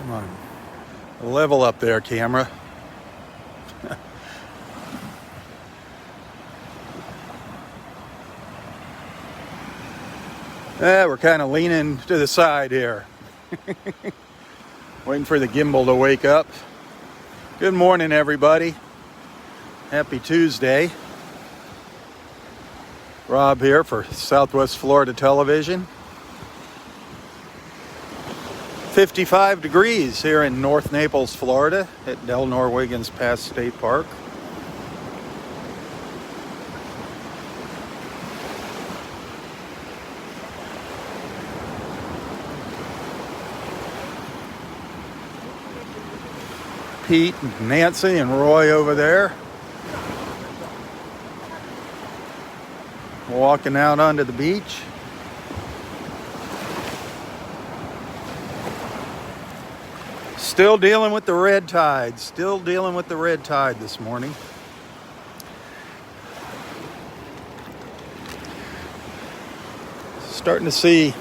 Come on. Level up there, camera. We're kind of leaning to the side here. Waiting for the gimbal to wake up. Good morning, everybody. Happy Tuesday. Rob here for Southwest Florida Television. 55 degrees here in North Naples, Florida at Delnor-Wiggins Pass State Park. Pete, Nancy, and Roy over there. Walking out onto the beach. Still dealing with the red tide. Still dealing with the red tide this morning. Starting to see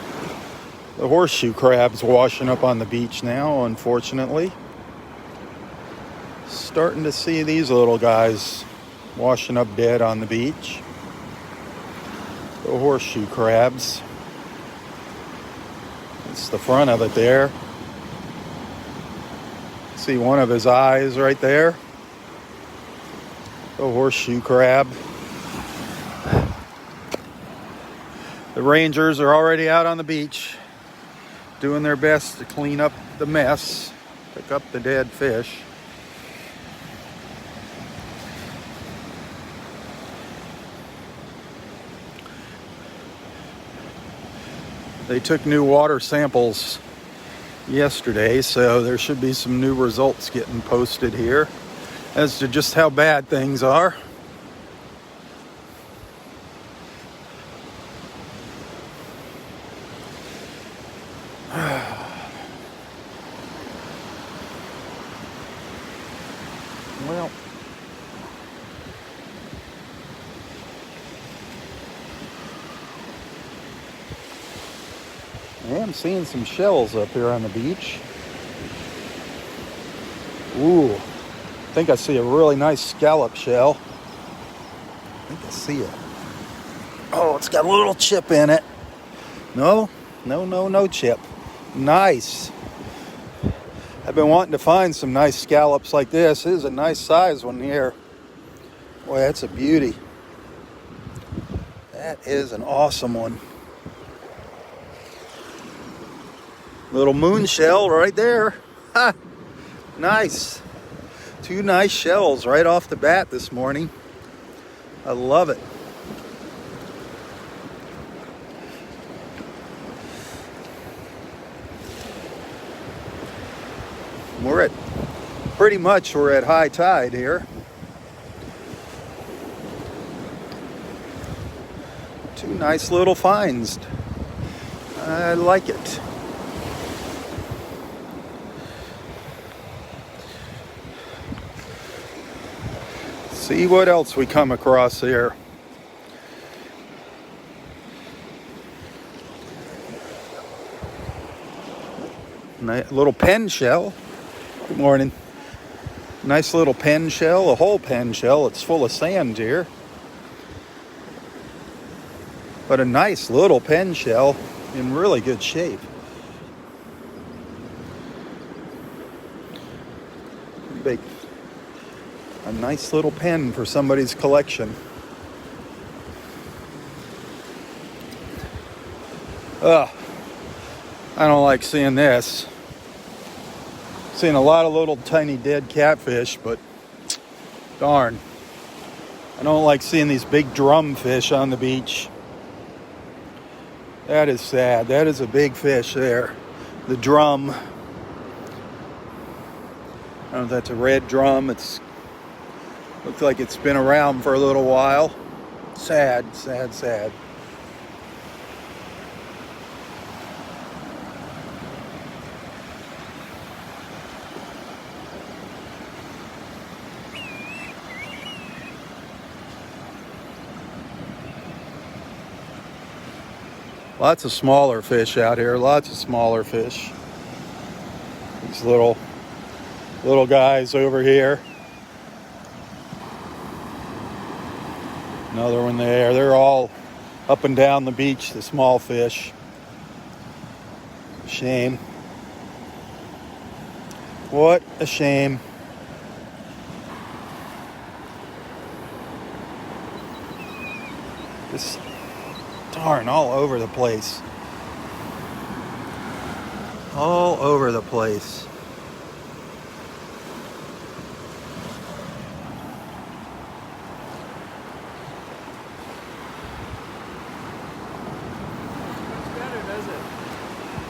the horseshoe crabs washing up on the beach now, unfortunately. Starting to see these little guys washing up dead on the beach. The horseshoe crabs. That's the front of it there. See one of his eyes right there. The horseshoe crab. The rangers are already out on the beach doing their best to clean up the mess, pick up the dead fish. They took new water samples yesterday, so there should be some new results getting posted here as to just how bad things are. Well, I am seeing some shells up here on the beach. Ooh, I think I see a really nice scallop shell. I think I see it. Oh, it's got a little chip in it. No chip. Nice. I've been wanting to find some nice scallops like this. This is a nice size one here. Boy, that's a beauty. That is an awesome one. Little moon shell right there. Ha! Nice. Two nice shells right off the bat this morning. I love it. We're at high tide here. Two nice little finds. I like it. See what else we come across here. Nice little pen shell. Good morning. Nice little pen shell, a whole pen shell. It's full of sand here. But a nice little pen shell in really good shape. Big. A nice little pen for somebody's collection. Ugh. I don't like seeing this. Seen a lot of little tiny dead catfish, but darn. I don't like seeing these big drum fish on the beach. That is sad. That is a big fish there. The drum. I don't know if that's a red drum. It's looks like it's been around for a little while. Sad, sad, sad. Lots of smaller fish out here, lots of smaller fish. These little guys over here. Another one there. They're all up and down the beach, the small fish. Shame. What a shame. Just darn all over the place. All over the place.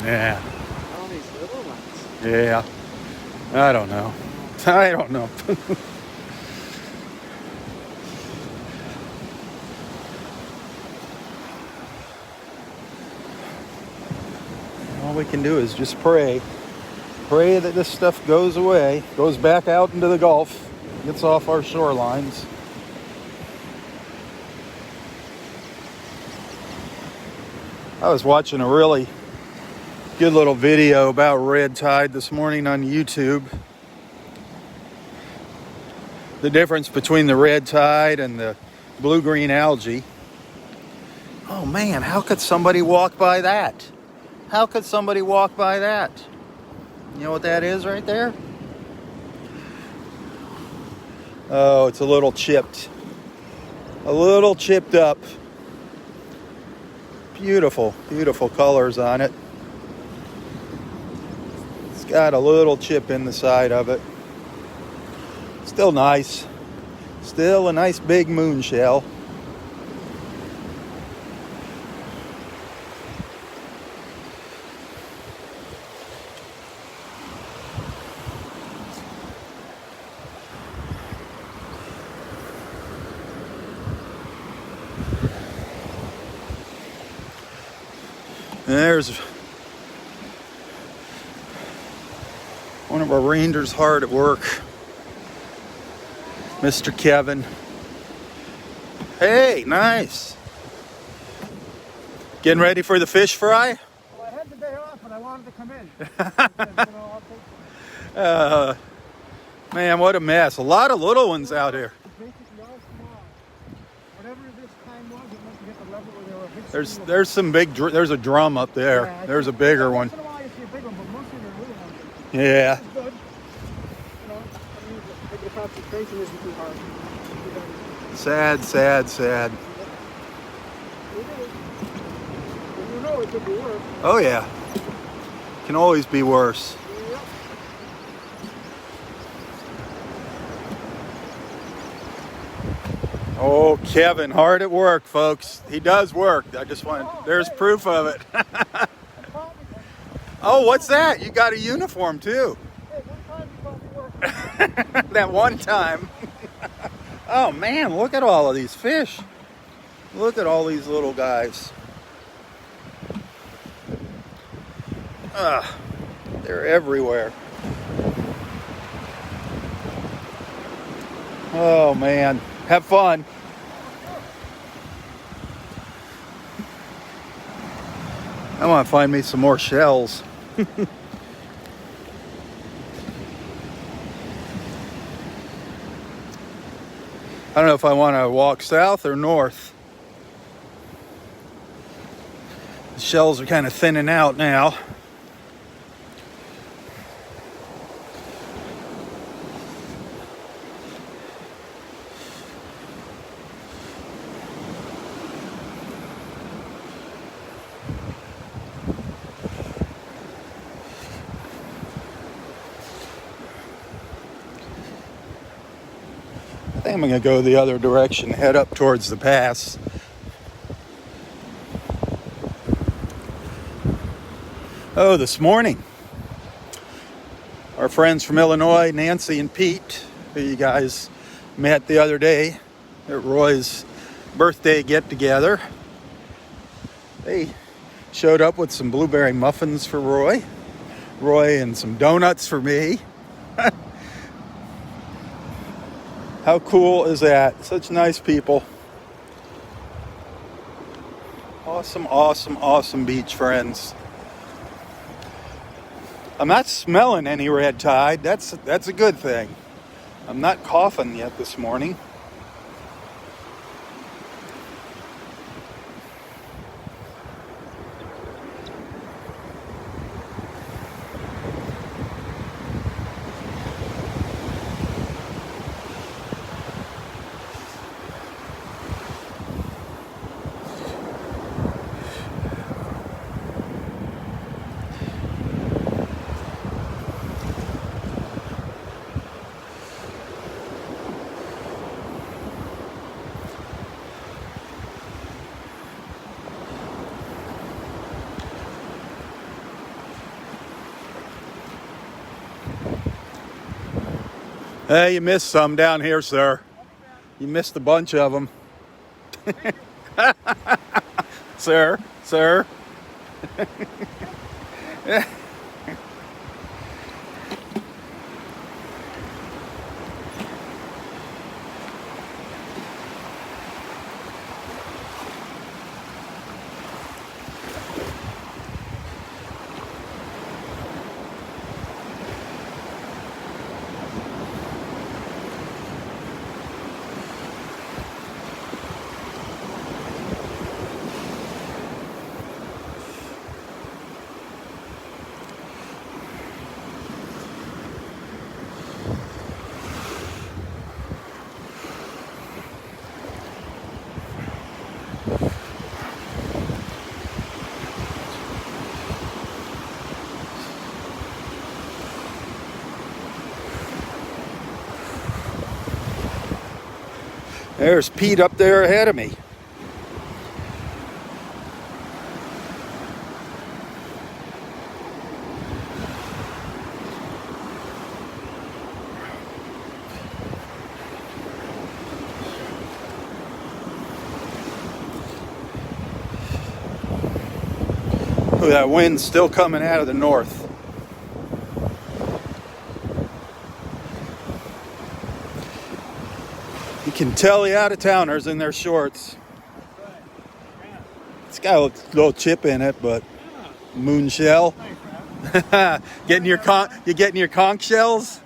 Yeah. All these little ones. Yeah. I don't know. I don't know. All we can do is just pray. Pray that this stuff goes away, goes back out into the Gulf, gets off our shorelines. I was watching a really good little video about red tide this morning on YouTube. The difference between the red tide and the blue-green algae. Oh man, how could somebody walk by that? How could somebody walk by that? You know what that is right there? Oh, it's a little chipped. A little chipped up. Beautiful, beautiful colors on it. Got a little chip in the side of it. Still nice. Still a nice big moon shell. There's one of our rangers hard at work, Mr. Kevin. Hey, nice. Getting ready for the fish fry? Well, I had the day off, but I wanted to come in. Man, what a mess. A lot of little ones out here. Basically all small. Whatever this time was, it must hit the level where they were big. There's some big, there's a drum up there. Yeah, there's a bigger one. Once in a while you see a big one, but mostly they're little ones. Yeah. It's good. You know, I mean, the concentration isn't too hard. Sad, sad, sad. It is. But you know it could be worse. Oh yeah. Can always be worse. Yep. Oh, Kevin, hard at work, folks. He does work. I just want, there's proof of it. Oh, what's that? You got a uniform too. Hey, one time you caught me working. That one time. Oh man, look at all of these fish. Look at all these little guys. They're everywhere. Oh man, have fun. I want to find me some more shells. I don't know if I want to walk south or north. The shells are kind of thinning out now. I think I'm going to go the other direction, head up towards the pass. Oh, this morning, our friends from Illinois, Nancy and Pete, who you guys met the other day at Roy's birthday get-together, they showed up with some blueberry muffins for Roy, and some donuts for me. How cool is that? Such nice people. Awesome, awesome, awesome beach friends. I'm not smelling any red tide. That's a good thing. I'm not coughing yet this morning. Hey, you missed some down here, sir. You missed a bunch of them. Sir. There's Pete up there ahead of me. Ooh, that wind's still coming out of the north. You can tell the out-of-towners in their shorts. It's got a little chip in it, but moon shell. You getting your conch shells?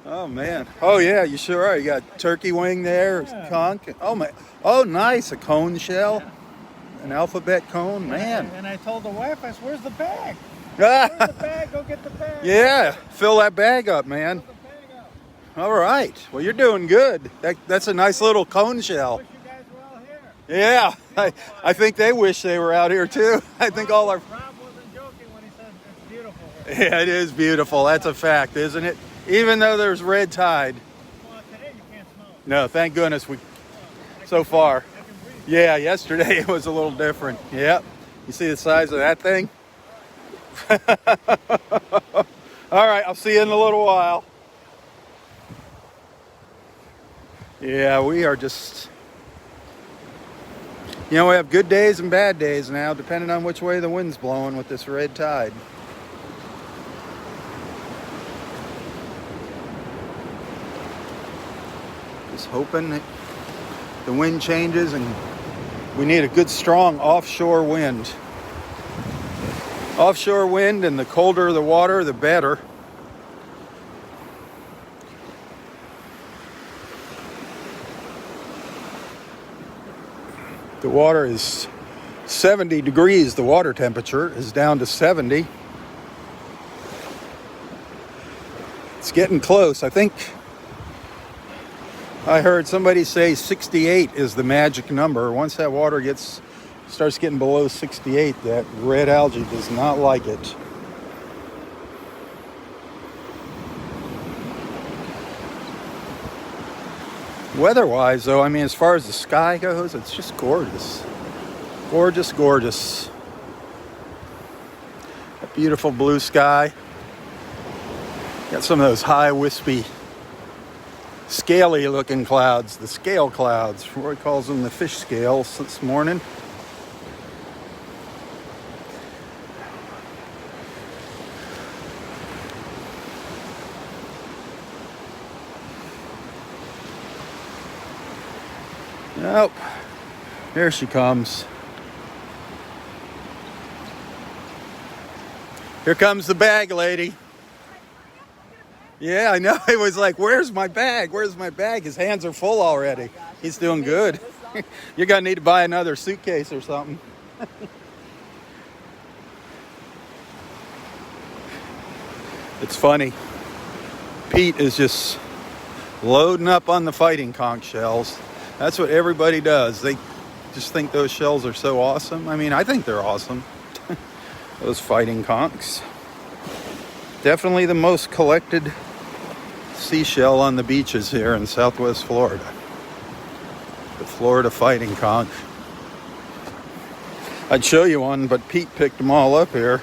Oh man. Oh yeah, you sure are. You got turkey wing there, conch. Oh my. Oh nice, a cone shell. An alphabet cone, man. And I told the wife, I said, where's the bag? Where's the bag? Go get the bag. Yeah, fill that bag up, man. All right. Well, you're doing good. That's a nice little cone shell. I wish you guys were all here. Yeah, I think they wish they were out here too. I think all our... Rob wasn't joking when he said it's beautiful here. Yeah, it is beautiful. That's a fact, isn't it? Even though there's red tide. Well, today you can't smell it. No, thank goodness so far. I can breathe. Yeah, yesterday it was a little different. Yep. You see the size of that thing? All right, I'll see you in a little while. Yeah, we are just... You know, we have good days and bad days now, depending on which way the wind's blowing with this red tide. Just hoping that the wind changes and we need a good strong offshore wind. Offshore wind, and the colder the water, the better. The water is 70 degrees. The water temperature is down to 70. It's getting close. I think I heard somebody say 68 is the magic number. Once that water starts getting below 68, that red algae does not like it. Weather-wise, though, I mean, as far as the sky goes, it's just gorgeous. Gorgeous, gorgeous. A beautiful blue sky. Got some of those high, wispy, scaly-looking clouds, the scale clouds. Roy calls them the fish scales this morning. Nope. Here she comes. Here comes the bag lady. Yeah, I know. He was like, where's my bag? Where's my bag? His hands are full already. He's doing good. You're going to need to buy another suitcase or something. It's funny. Pete is just loading up on the fighting conch shells. That's what everybody does. They just think those shells are so awesome. I mean, I think they're awesome. Those fighting conchs. Definitely the most collected seashell on the beaches here in Southwest Florida. The Florida fighting conch. I'd show you one, but Pete picked them all up here.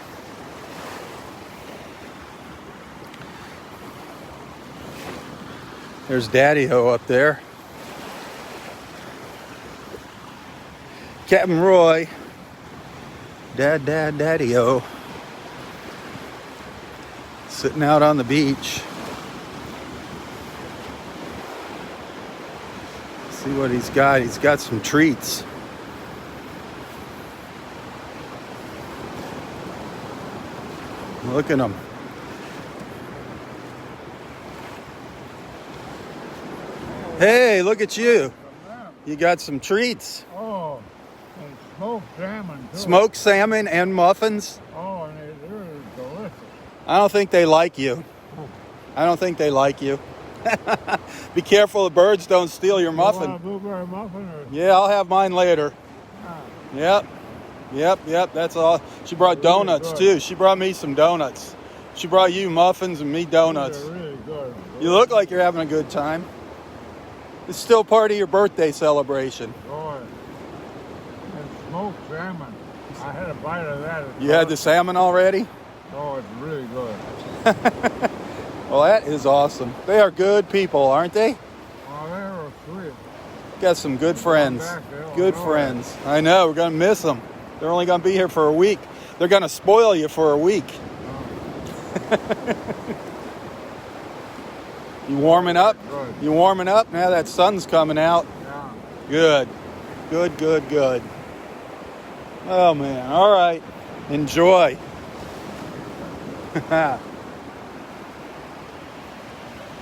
There's Daddy-O up there. Captain Roy. Daddy-O. Sitting out on the beach. See what he's got. He's got some treats. Look at him. Hey, look at you. You got some treats. Oh, and smoked salmon too. Smoked salmon and muffins. Oh, and they're delicious. I don't think they like you. I don't think they like you. Be careful the birds don't steal your muffin. You want a blueberry muffin? Or? Yeah, I'll have mine later. Ah. Yep, that's all. She brought donuts too. She brought me some donuts. She brought you muffins and me donuts. They're really good. You look like you're having a good time. It's still part of your birthday celebration. Oh, and smoked salmon. I had a bite of that. You had the salmon already? Oh, it's really good. Well, that is awesome. They are good people, aren't they? Oh, they were sweet. Got some good friends. Good friends. I know, we're going to miss them. They're only going to be here for a week. They're going to spoil you for a week. You warming up? Good. You warming up? Now that sun's coming out. Yeah. Good. Oh, man. All right. Enjoy.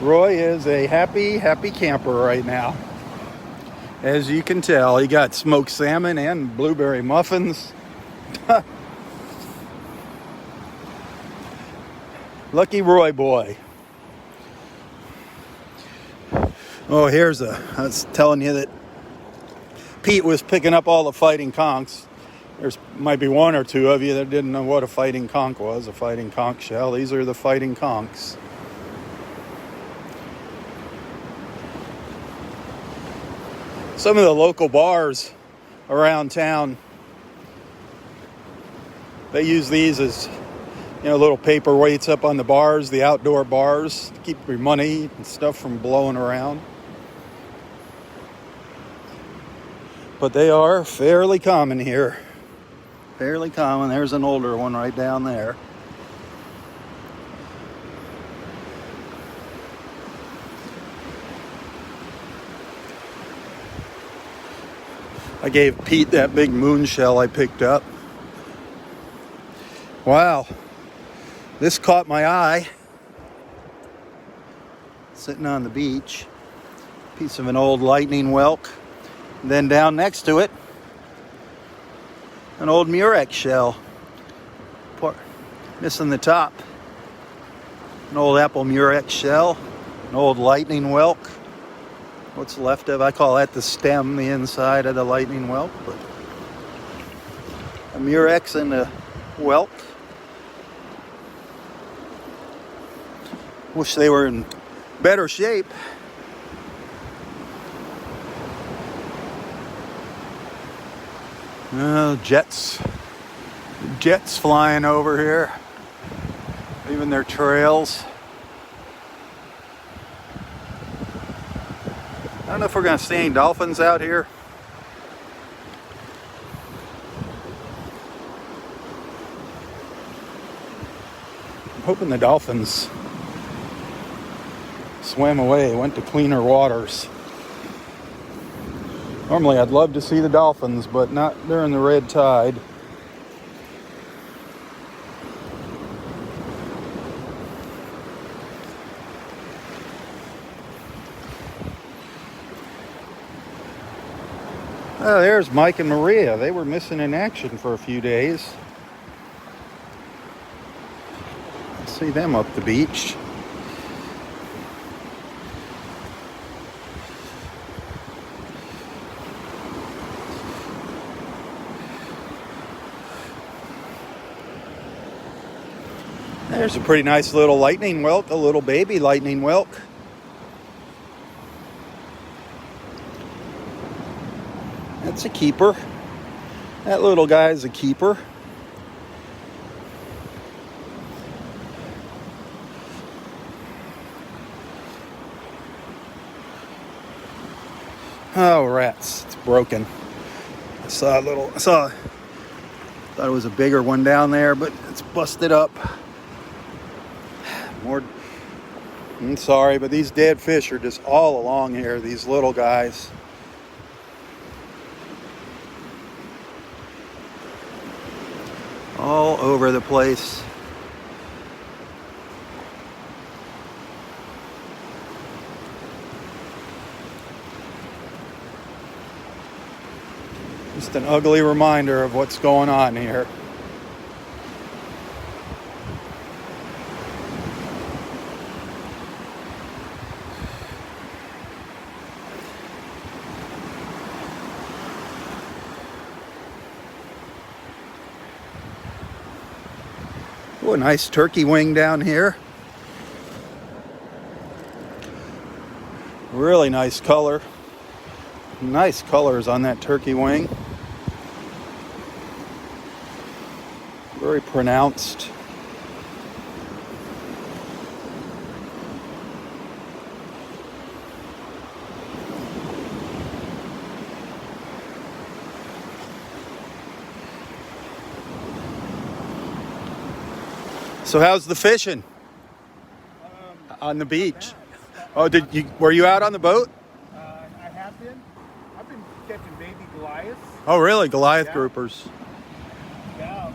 Roy is a happy camper right now. As you can tell, he got smoked salmon and blueberry muffins. Lucky Roy boy. Oh, I was telling you that Pete was picking up all the fighting conchs. There's might be one or two of you that didn't know what a fighting conch was, a fighting conch shell. These are the fighting conchs. Some of the local bars around town, they use these as, little paperweights up on the bars, the outdoor bars, to keep your money and stuff from blowing around. But they are fairly common here. Fairly common. There's an older one right down there. I gave Pete that big moon shell I picked up. Wow. This caught my eye. Sitting on the beach. Piece of an old lightning whelk. Then down next to it, an old murex shell. Missing the top. An old apple murex shell. An old lightning whelk. What's left of, I call that the stem, the inside of the lightning whelk. But a murex and a whelk. Wish they were in better shape. Jets flying over here, leaving their trails. I don't know if we're going to see any dolphins out here. I'm hoping the dolphins swam away, went to cleaner waters. Normally I'd love to see the dolphins, but not during the red tide. Oh, there's Mike and Maria. They were missing in action for a few days. See them up the beach. There's a pretty nice little lightning whelk, a little baby lightning whelk. That's a keeper. That little guy is a keeper. Oh, rats. It's broken. Thought it was a bigger one down there, but it's busted up. More. I'm sorry, but these dead fish are just all along here, these little guys. All over the place. Just an ugly reminder of what's going on here. Oh, a nice turkey wing down here. Really nice color. Nice colors on that turkey wing. Very pronounced. So how's the fishing on the beach? Oh, were you out on the boat? I have been. I've been catching baby Goliaths. Oh, really? Goliath groupers. Yeah,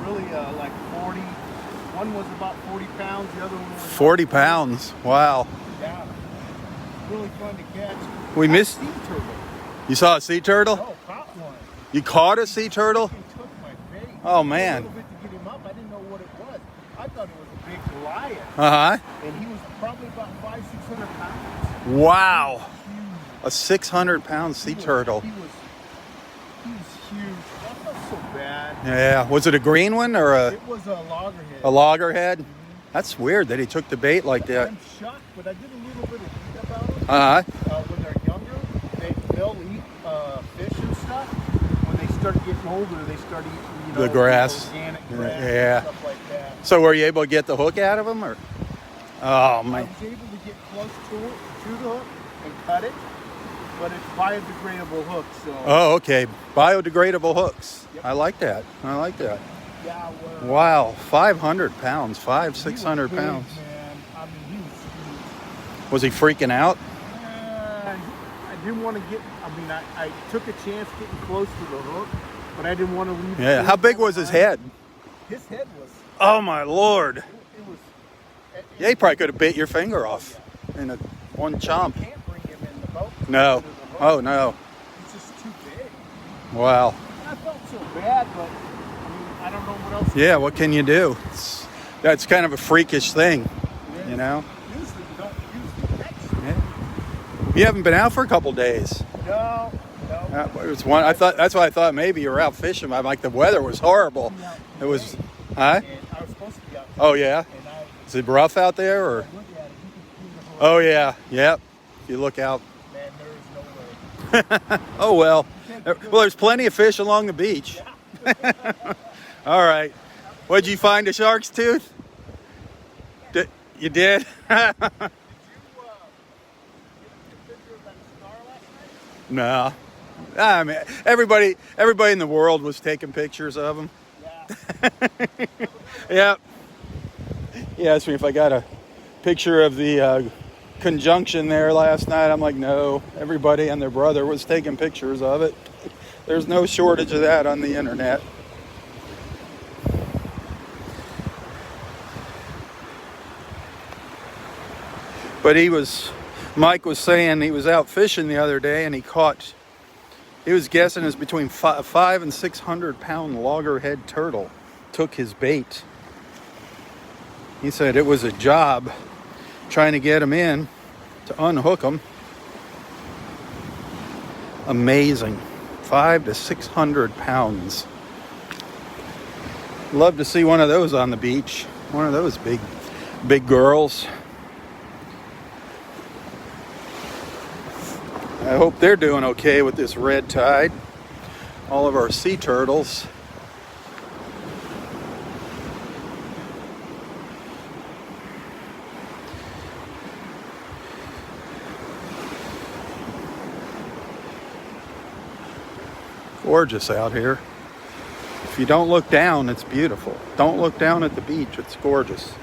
really like 40. One was about 40 pounds. The other one was 40 pounds. Wow. Yeah. Really fun to catch. We missed. Sea turtle. You saw a sea turtle? Oh, caught one. You caught a sea turtle? He took my bait. Oh, man. A little bit to get him up. I didn't know what it was. I thought it was a big Goliath. Uh-huh. And he was probably about 500-600 pounds. Wow. Huge. A 600-pound sea turtle. He was huge. That felt so bad. Yeah. Was it a green one or It was a loggerhead. a loggerhead? That's weird that he took the bait like that. I'm shocked, but I did a little bit of read about them. Uh-huh. When they're younger, they'll eat fish and stuff. When they start getting older, they start eating The grass. Organic grass Yeah. and stuff like that. So were you able to get the hook out of him, or? Oh, I man. was able to get close to the hook and cut it, but it's biodegradable hook, so. Oh, okay. Biodegradable hooks. Yep. I like that. I like that. Yeah, Wow. 500 pounds. 600 big, pounds. Man. I mean, he was huge. Was he freaking out? I didn't want to get, I took a chance getting close to the hook, but I didn't want to leave. Yeah. How big was his head? His head was. Oh, my Lord. It was. Yeah, he probably could have bit your finger off in one chomp. You can't bring him in the boat. No. Under the hook. Oh, no. It's just too big. Wow. I felt so bad, but I don't know what else. Yeah, what can you do? That's kind of a freakish thing, Yeah. you know? Usually you don't use the next. Yeah. You haven't been out for a couple days. No. It was one. That's why I thought maybe you were out fishing. I'm like, the weather was horrible. It was, huh? And I was supposed to be out. Oh yeah. And I Is it rough out there, or? look at it. You can see the hook. Oh yeah. Yep. You look out. Man, there is no way. Oh well. Well, there's plenty of fish along the beach. All right. What did you find? A shark's tooth? You did? No. I mean, everybody in the world was taking pictures of them. Yeah. Yep. He asked me if I got a picture of the conjunction there last night. I'm like, no. Everybody and their brother was taking pictures of it. There's no shortage of that on the internet. But Mike was saying he was out fishing the other day and he caught He was guessing it's between 500 and 600 pound loggerhead turtle took his bait. He said it was a job trying to get him in to unhook him. Amazing. 500 to 600 pounds. Love to see one of those on the beach. One of those big girls. I hope they're doing okay with this red tide. All of our sea turtles. Gorgeous out here. If you don't look down, it's beautiful. Don't look down at the beach, it's gorgeous.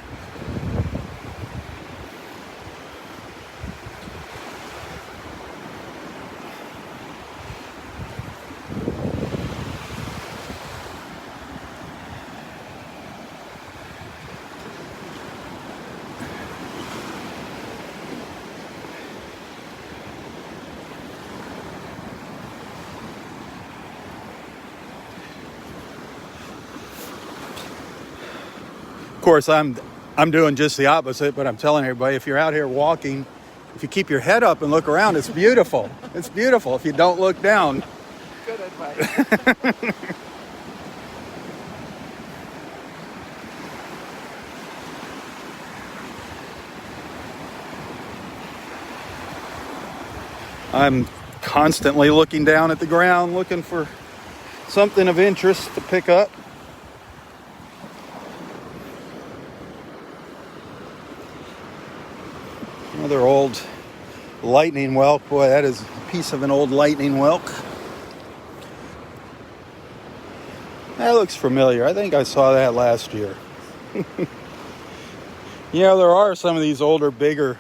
Of course, I'm doing just the opposite, but I'm telling everybody, if you're out here walking, if you keep your head up and look around, it's beautiful. It's beautiful if you don't look down. Good advice. I'm constantly looking down at the ground, looking for something of interest to pick up. Another old lightning whelk. Boy, that is a piece of an old lightning whelk. That looks familiar. I think I saw that last year. Yeah, there are some of these older, bigger,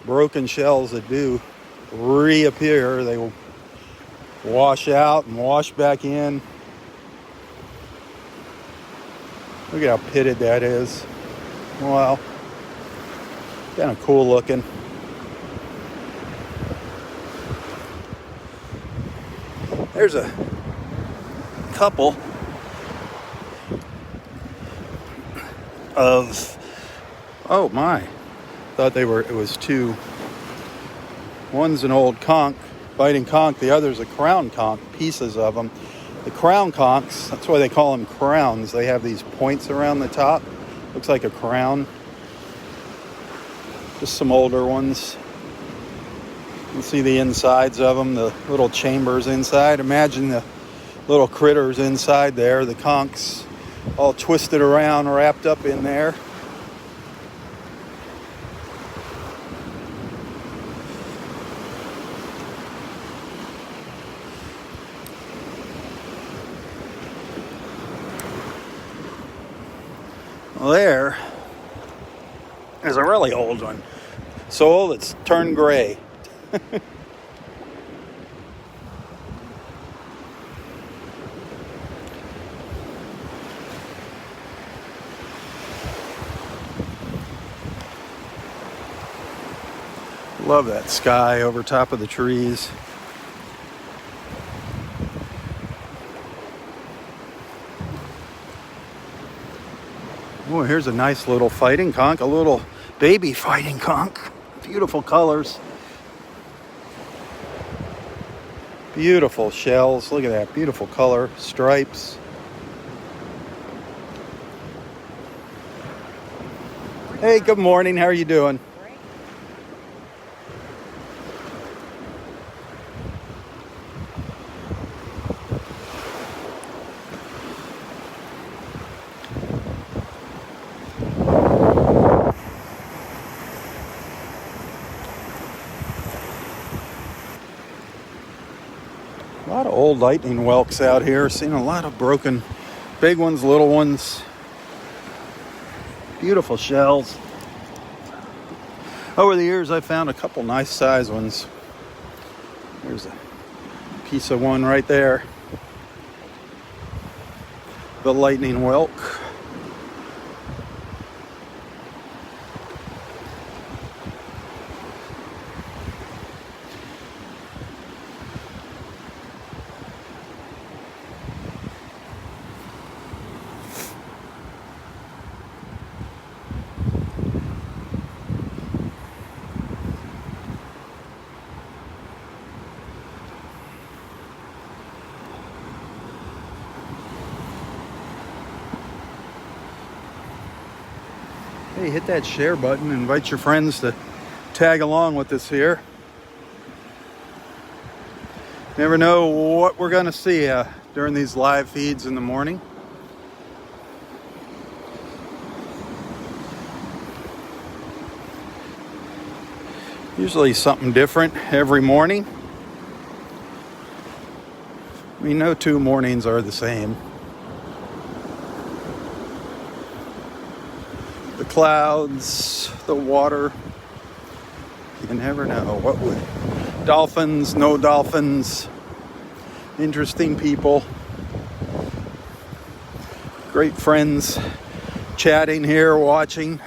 broken shells that do reappear. They will wash out and wash back in. Look at how pitted that is. Wow. Kind of cool looking. There's a couple of, oh my, thought it was two. One's an old conch, fighting conch, the other's a crown conch, pieces of them. The crown conchs, that's why they call them crowns. They have these points around the top. Looks like a crown. Just some older ones. You can see the insides of them, the little chambers inside. Imagine the little critters inside there, the conchs, all twisted around, wrapped up in there. Well, there is a really old one. So old it's turned gray. Love that sky over top of the trees. Oh, here's a nice little fighting conch, a little baby fighting conch. Beautiful colors. Beautiful shells. Look at that. Beautiful color. Stripes. Hey, good morning. How are you doing? A lot of old lightning whelks out here. Seen a lot of broken, big ones, little ones. Beautiful shells. Over the years, I found a couple nice size ones. There's a piece of one right there. The lightning whelk. Hey, hit that share button. Invite your friends to tag along with us here. Never know what we're going to see during these live feeds in the morning. Usually something different every morning. I mean, no two mornings are the same. The clouds, the water, you never know what would. Dolphins, no dolphins, interesting people, great friends chatting here, watching.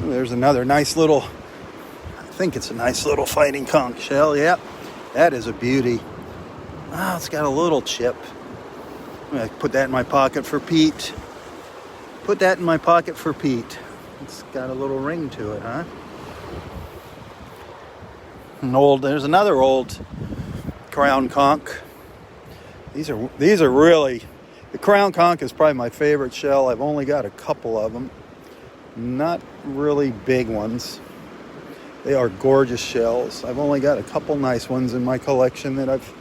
There's another nice little, I think it's a nice little fighting conch shell. Yep, that is a beauty. Oh, it's got a little chip. I'm going to put that in my pocket for Pete. Put that in my pocket for Pete. It's got a little ring to it, huh? There's another old crown conch. These are really, the crown conch is probably my favorite shell. I've only got a couple of them. Not really big ones. They are gorgeous shells. I've only got a couple nice ones in my collection that I've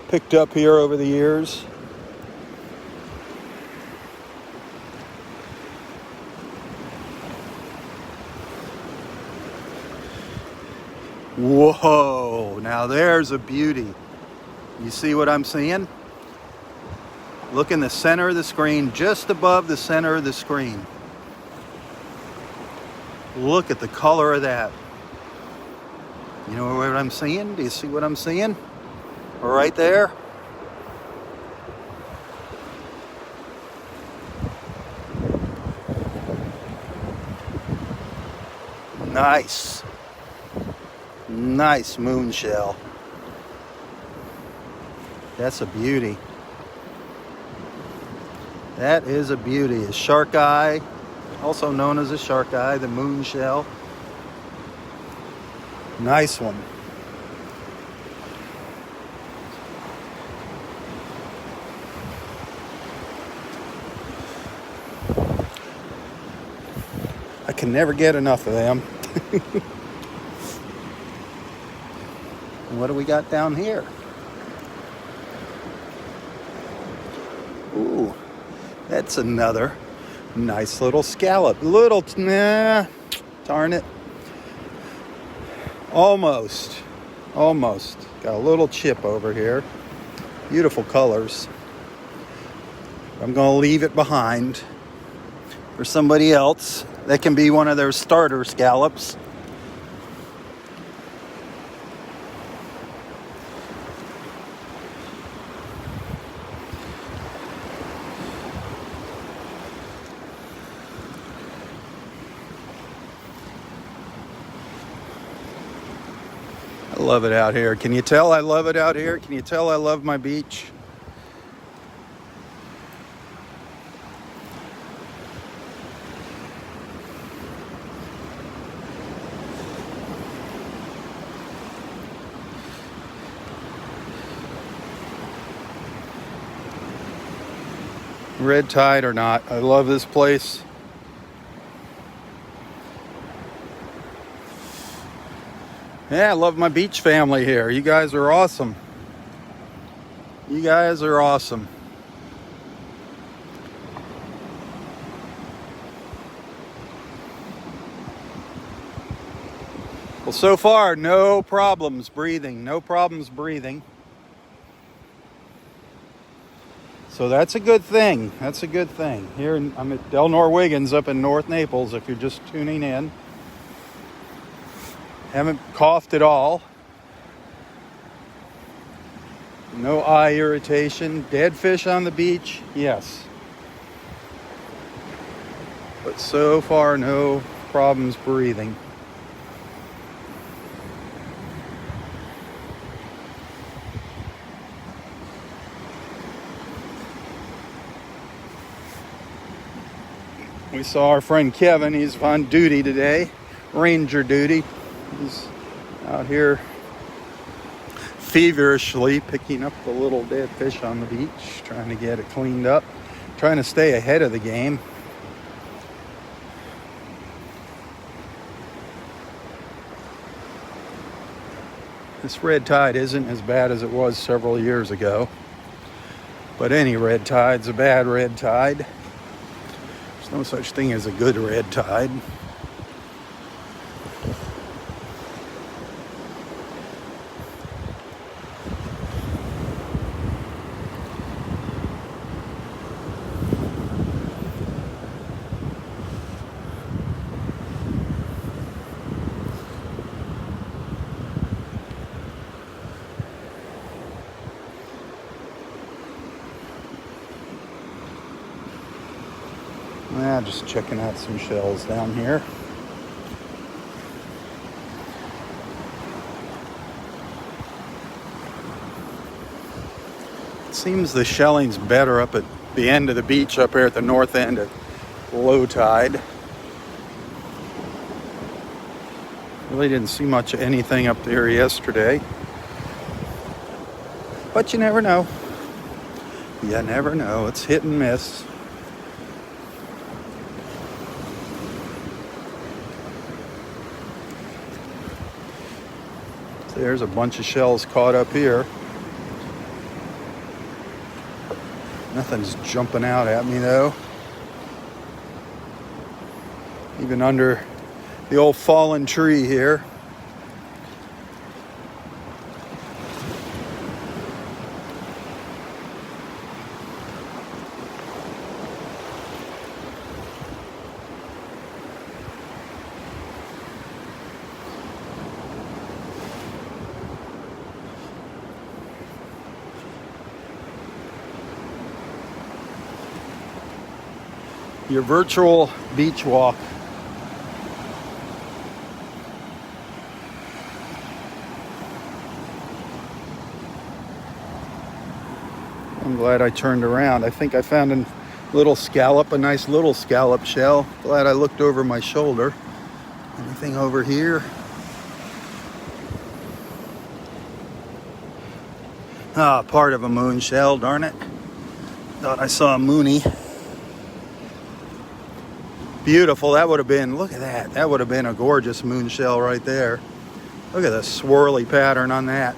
picked up here over the years. Whoa, now there's a beauty. You see what I'm seeing? Look in the center of the screen, just above the center of the screen. Look at the color of that. You know what I'm seeing? Do you see what I'm seeing? Right there. Nice. Nice moon shell. That's a beauty. That is a beauty. A shark eye. Also known as a shark eye, the moon shell. Nice one. I can never get enough of them. What do we got down here? Ooh, that's another nice little scallop. Darn it. Almost. Got a little chip over here. Beautiful colors. I'm going to leave it behind for somebody else. That can be one of their starter scallops. I love it out here. Can you tell I love it out here? Can you tell I love my beach? Red tide or not, I love this place. Yeah, I love my beach family here. You guys are awesome. You guys are awesome. Well, so far, no problems breathing. No problems breathing. So that's a good thing. That's a good thing. Here, I'm at Delnor-Wiggins up in North Naples, if you're just tuning in. Haven't coughed at all. No eye irritation. Dead fish on the beach? Yes. But so far, no problems breathing. We We saw our friend Kevin. He's on duty today, ranger duty. He's out here feverishly picking up the little dead fish on the beach, trying to get it cleaned up, trying to stay ahead of the game. This red tide isn't as bad as it was several years ago, but any red tide's a bad red tide. There's no such thing as a good red tide. Just checking out some shells down here. It seems the shelling's better up at the end of the beach up here at the north end at low tide. Really didn't see much of anything up there yesterday. But you never know. You never know. It's hit and miss. There's a bunch of shells caught up here. Nothing's jumping out at me though. Even under the old fallen tree here. Your virtual beach walk. I'm glad I turned around. I think I found a little scallop, a nice little scallop shell. Glad I looked over my shoulder. Anything over here? Ah, part of a moon shell, darn it. Thought I saw a moonie. Beautiful. That would have been, look at that. That would have been a gorgeous moon shell right there. Look at the swirly pattern on that.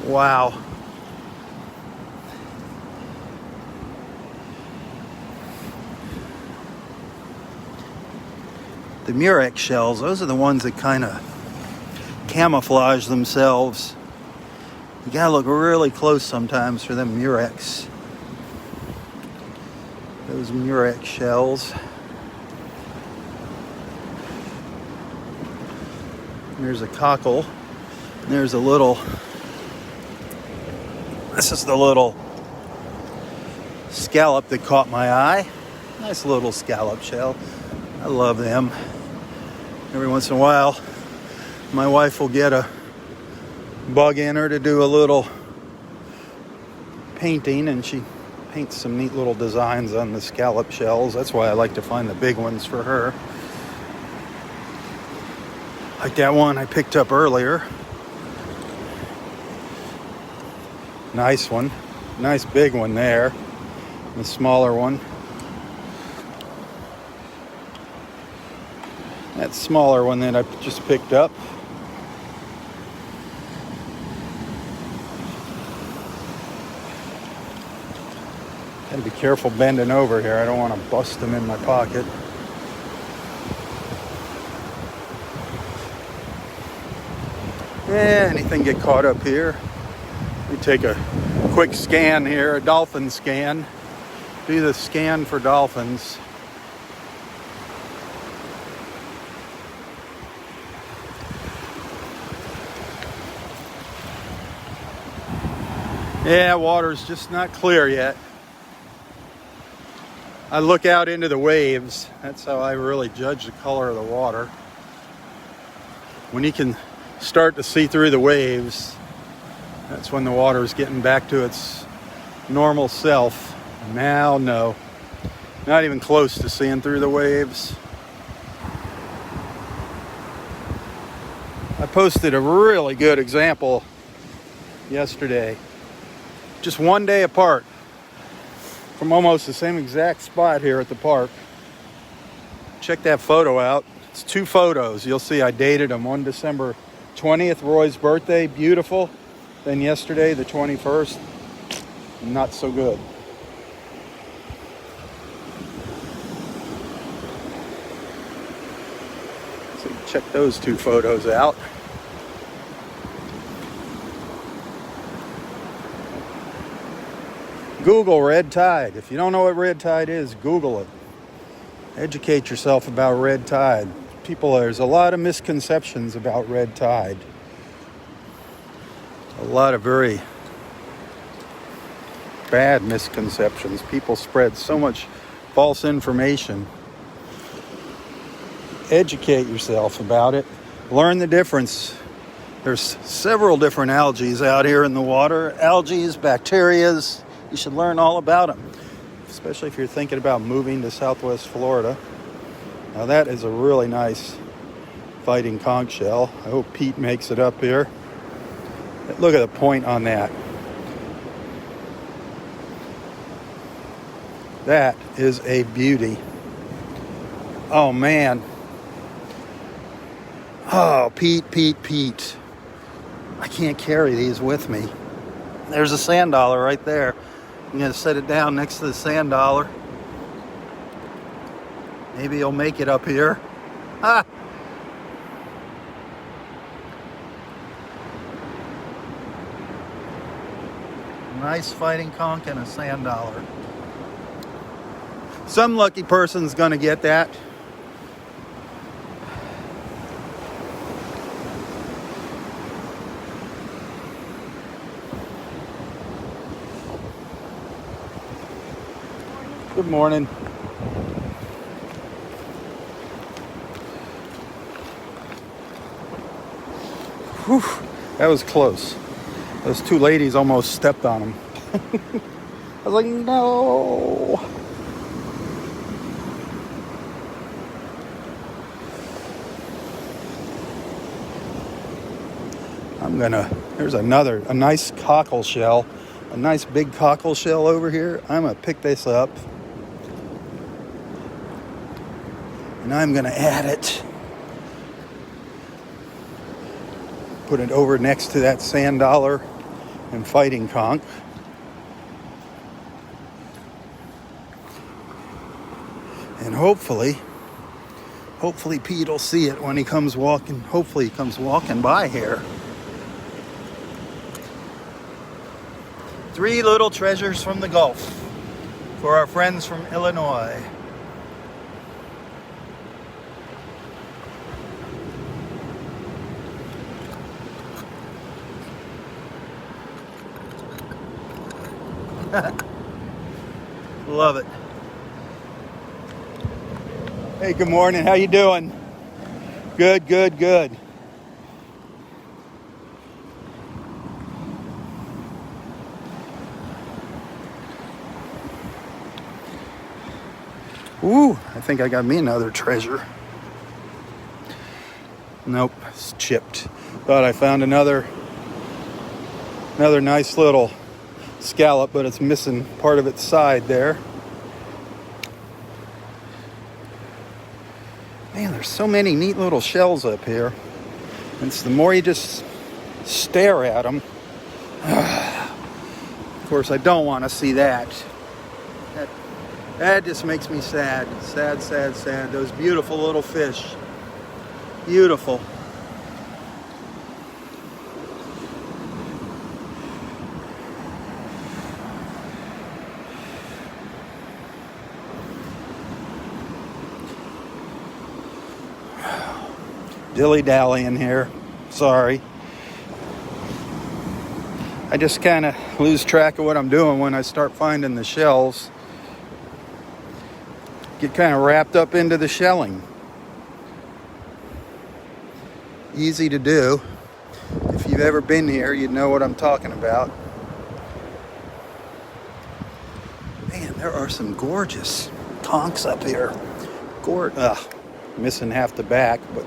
Wow. The murex shells, those are the ones that kind of camouflage themselves. You gotta look really close sometimes for them murex. Those murex shells. There's a cockle. There's a little, this is the little scallop that caught my eye. Nice little scallop shell. I love them. Every once in a while, my wife will get a bug in her to do a little painting, and she paints some neat little designs on the scallop shells. That's why I like to find the big ones for her. Like that one I picked up earlier. Nice one. Nice big one there. The smaller one. That smaller one that I just picked up. Gotta be careful bending over here. I don't want to bust them in my pocket. Yeah, anything get caught up here? Let me take a quick scan here, a dolphin scan. Do the scan for dolphins. Yeah, water's just not clear yet. I look out into the waves. That's how I really judge the color of the water. When you can start to see through the waves, that's when the water is getting back to its normal self. Now, no. Not even close to seeing through the waves. I posted a really good example yesterday. Just one day apart from almost the same exact spot here at the park. Check that photo out. It's 2 photos. You'll see I dated them. One December 20th, Roy's birthday, beautiful. Then yesterday, the 21st, not so good. So check those 2 photos out. Google red tide. If you don't know what red tide is, Google it. Educate yourself about red tide. There's a lot of misconceptions about red tide. A lot of very bad misconceptions. People spread so much false information. Educate yourself about it. Learn the difference. There's several different algae out here in the water. Algae, bacterias. You should learn all about them, especially if you're thinking about moving to Southwest Florida. Now that is a really nice fighting conch shell. I hope Pete makes it up here. Look at the point on that. That is a beauty. Oh man. Oh, Pete. I can't carry these with me. There's a sand dollar right there. I'm going to set it down next to the sand dollar. Maybe he'll make it up here. Ah! Nice fighting conch and a sand dollar. Some lucky person's going to get that. Good morning. Whew, that was close. Those 2 ladies almost stepped on him. I was like, no. There's a nice cockle shell. A nice big cockle shell over here. I'm going to pick this up. And I'm going to add it. Put it over next to that sand dollar and fighting conch. And hopefully Pete will see it when he comes walking. Hopefully he comes walking by here. 3 little treasures from the Gulf for our friends from Illinois. Love it. Hey, good morning. How you doing? Good. Ooh, I think I got me another treasure. Nope, it's chipped. Thought I found another nice little scallop, but it's missing part of its side there. Man, there's so many neat little shells up here. It's the more you just stare at them. Of course, I don't want to see that. That just makes me sad. Sad. Those beautiful little fish. Beautiful. Dilly-dallying here. Sorry. I just kind of lose track of what I'm doing when I start finding the shells. Get kind of wrapped up into the shelling. Easy to do. If you've ever been here, you'd know what I'm talking about. Man, there are some gorgeous conchs up here. Missing half the back, but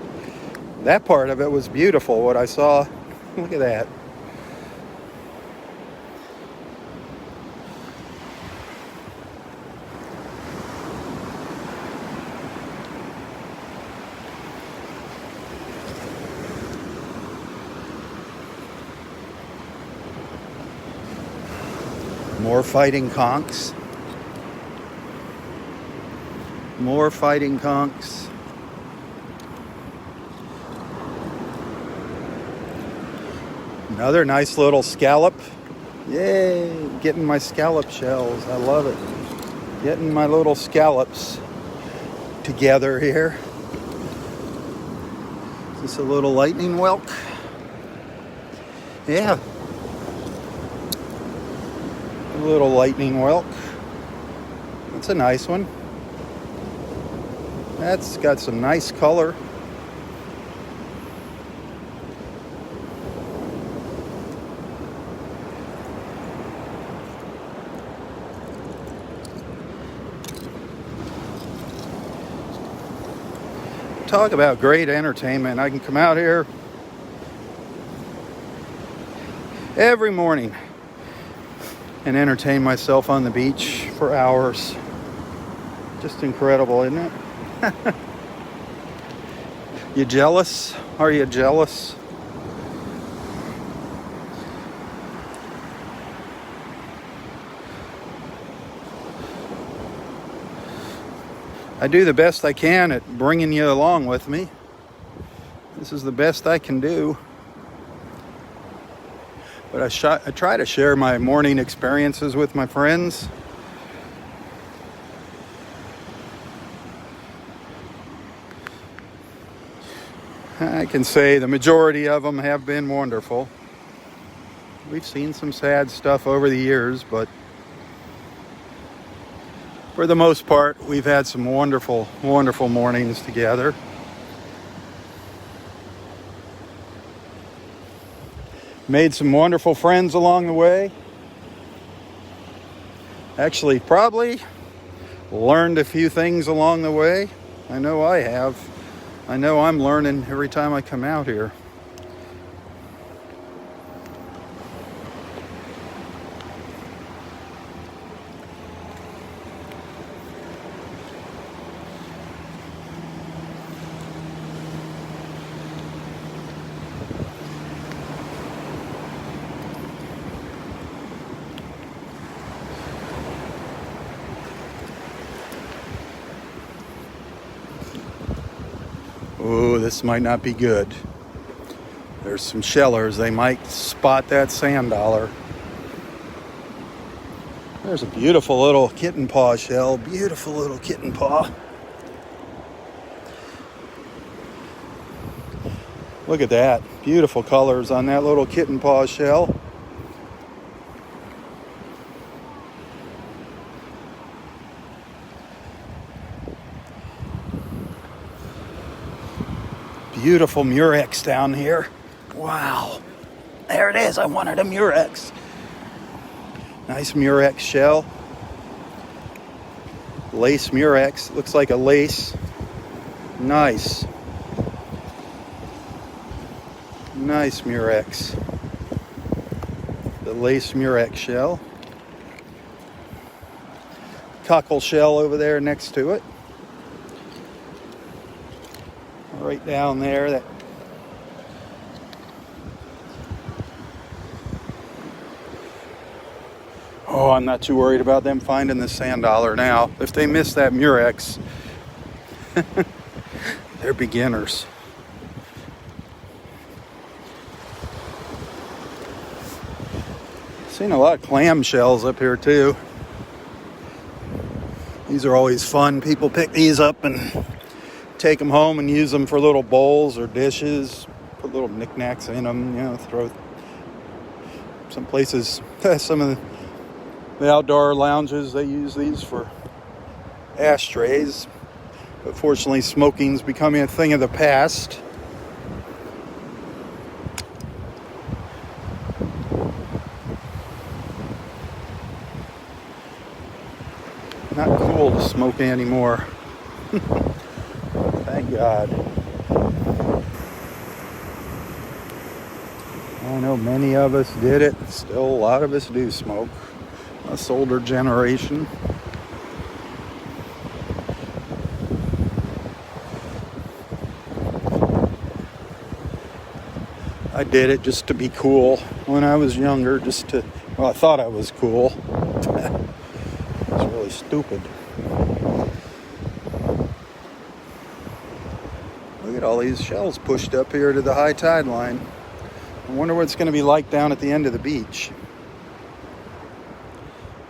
that part of it was beautiful, what I saw. Look at that. More fighting conchs. More fighting conchs. Another nice little scallop. Yay, getting my scallop shells. I love it. Getting my little scallops together here. Is this a little lightning whelk? Yeah. A little lightning whelk. That's a nice one. That's got some nice color. Talk about great entertainment. I can come out here every morning and entertain myself on the beach for hours. Just incredible, isn't it? You jealous? Are you jealous? I do the best I can at bringing you along with me. This is the best I can do. But I try to share my morning experiences with my friends. I can say the majority of them have been wonderful. We've seen some sad stuff over the years, but for the most part, we've had some wonderful, wonderful mornings together. Made some wonderful friends along the way. Actually, probably learned a few things along the way. I know I have. I know I'm learning every time I come out here. Oh, this might not be good. There's some shellers. They might spot that sand dollar. There's a beautiful little kitten paw shell. Beautiful little kitten paw. Look at that. Beautiful colors on that little kitten paw shell. Beautiful murex down here. Wow. There it is. I wanted a murex. Nice murex shell. Lace murex. Looks like a lace. Nice. Nice murex. The lace murex shell. Cockle shell over there next to it. Right down there, that I'm not too worried about them finding the sand dollar now. If they miss that murex, they're beginners. Seen a lot of clam shells up here too. These are always fun. People pick these up and take them home and use them for little bowls or dishes. Put little knickknacks in them, throw. Some places, some of the outdoor lounges, they use these for ashtrays. But fortunately, smoking's becoming a thing of the past. Not cool to smoking anymore. Thank God. I know many of us did it. Still, a lot of us do smoke. Us older generation. I did it just to be cool when I was younger, well, I thought I was cool. It's really stupid. Look at all these shells pushed up here to the high tide line. I wonder what it's going to be like down at the end of the beach.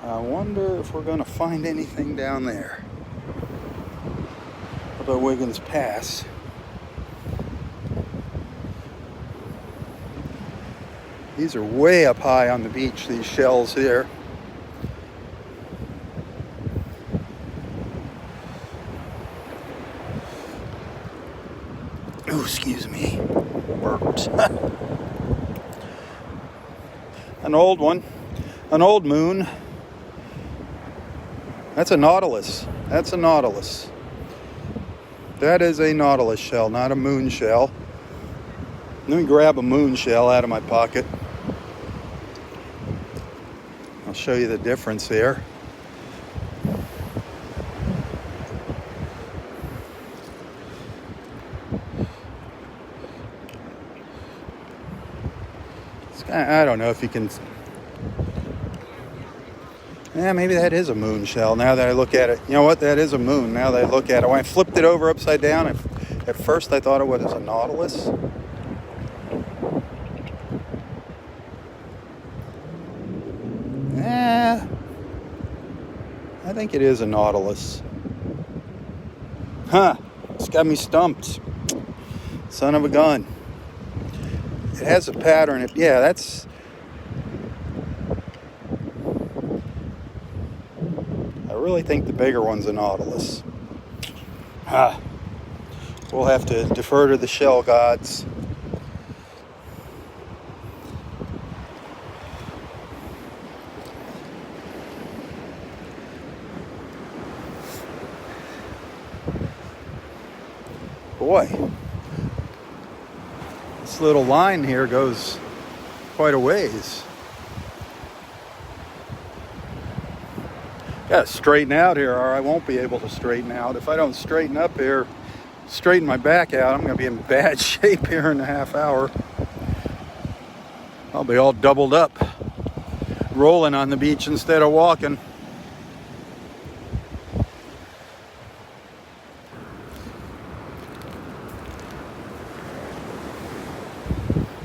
I wonder if we're going to find anything down there. Up at Wiggins Pass. These are way up high on the beach, these shells here. Oh, excuse me. Burped. An old one. An old moon. That's a nautilus. That's a nautilus. That is a nautilus shell, not a moon shell. Let me grab a moon shell out of my pocket. I'll show you the difference here. I don't know if you can. Yeah, maybe that is a moon shell now that I look at it. You know what? That is a moon now that I look at it. When I flipped it over upside down, at first I thought it was a nautilus. Yeah, I think it is a nautilus. Huh, it's got me stumped. Son of a gun. It has a pattern. Yeah, that's... I really think the bigger one's a nautilus. We'll have to defer to the shell gods. Boy, this little line here goes quite a ways. Gotta straighten out here or I won't be able to straighten out. If I don't straighten up here, straighten my back out, I'm gonna be in bad shape here in a half hour. I'll be all doubled up, rolling on the beach instead of walking.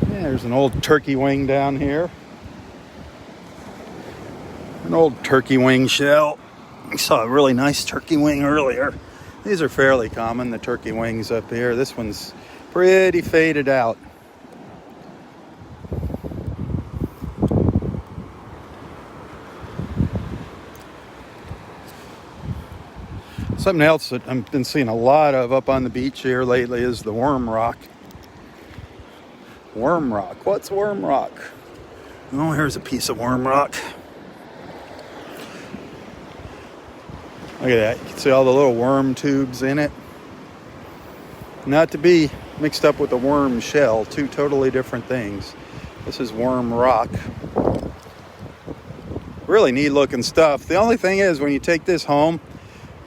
There's an old turkey wing down here. An old turkey wing shell. I saw a really nice turkey wing earlier. These are fairly common, the turkey wings up here. This one's pretty faded out. Something else that I've been seeing a lot of up on the beach here lately is the worm rock. Worm rock. What's worm rock? Oh, here's a piece of worm rock. Look at that. You can see all the little worm tubes in it. Not to be mixed up with the worm shell. Two totally different things. This is worm rock. Really neat looking stuff. The only thing is when you take this home,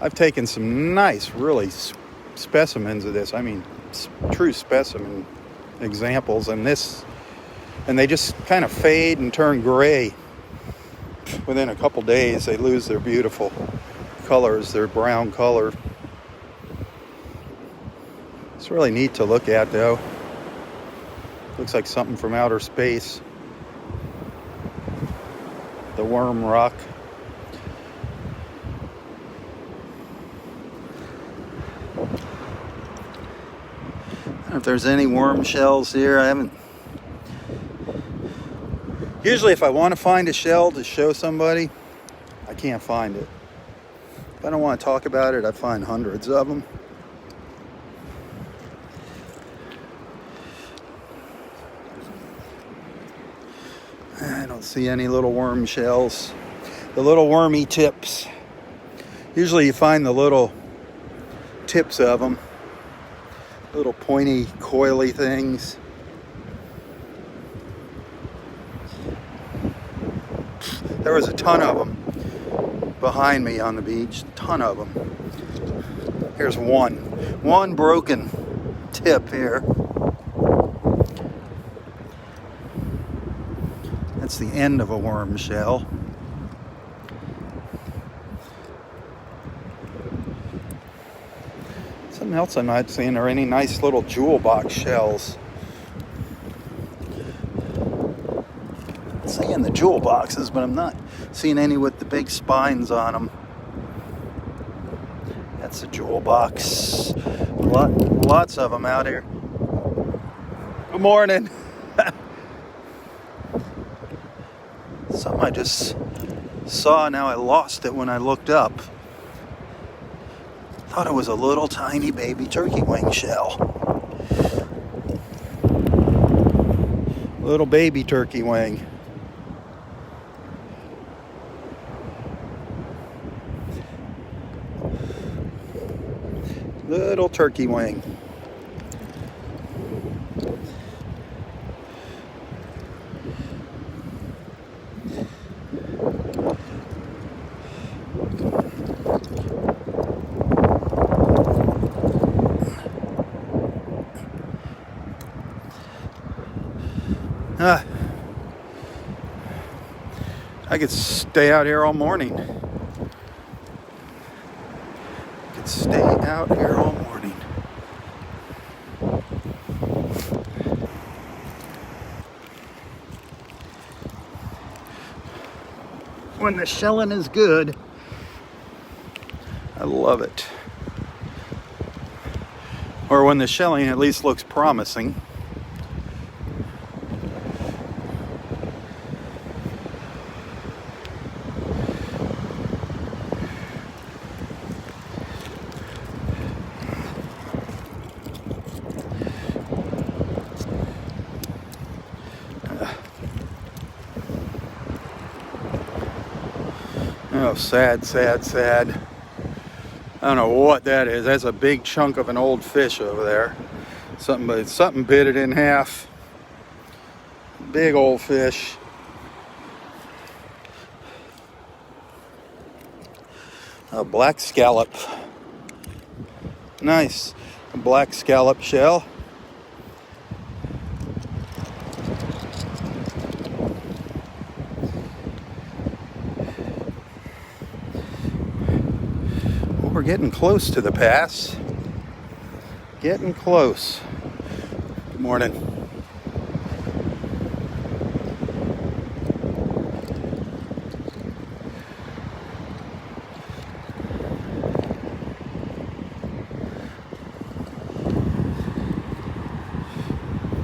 I've taken some nice, really specimens of this. I mean, true specimen examples, and they just kind of fade and turn gray. Within a couple days, they lose their beautiful colors, their brown color. It's really neat to look at, though. Looks like something from outer space. The worm rock. I don't know if there's any worm shells here. I haven't. Usually if I want to find a shell to show somebody, I can't find it. If I don't want to talk about it, I find hundreds of them. I don't see any little worm shells. The little wormy tips. Usually you find the little tips of them, little pointy, coily things. There was a ton of them behind me on the beach, ton of them. Here's one broken tip here. That's the end of a worm shell. Something else I'm not seeing are any nice little jewel box shells. I'm seeing the jewel boxes, but I'm not seeing any with the big spines on them. That's a jewel box. Lots of them out here. Good morning. Something I just saw, now I lost it when I looked up. Thought it was a little tiny baby turkey wing shell. Little baby turkey wing. Little turkey wing. I could stay out here all morning. Could stay out here all morning. When the shelling is good, I love it. Or when the shelling at least looks promising. Oh, sad, sad, sad. I don't know what that is. That's a big chunk of an old fish over there. Something bit it in half. Big old fish. A black scallop. Nice. A black scallop shell. We're getting close to the pass. Getting close. Good morning.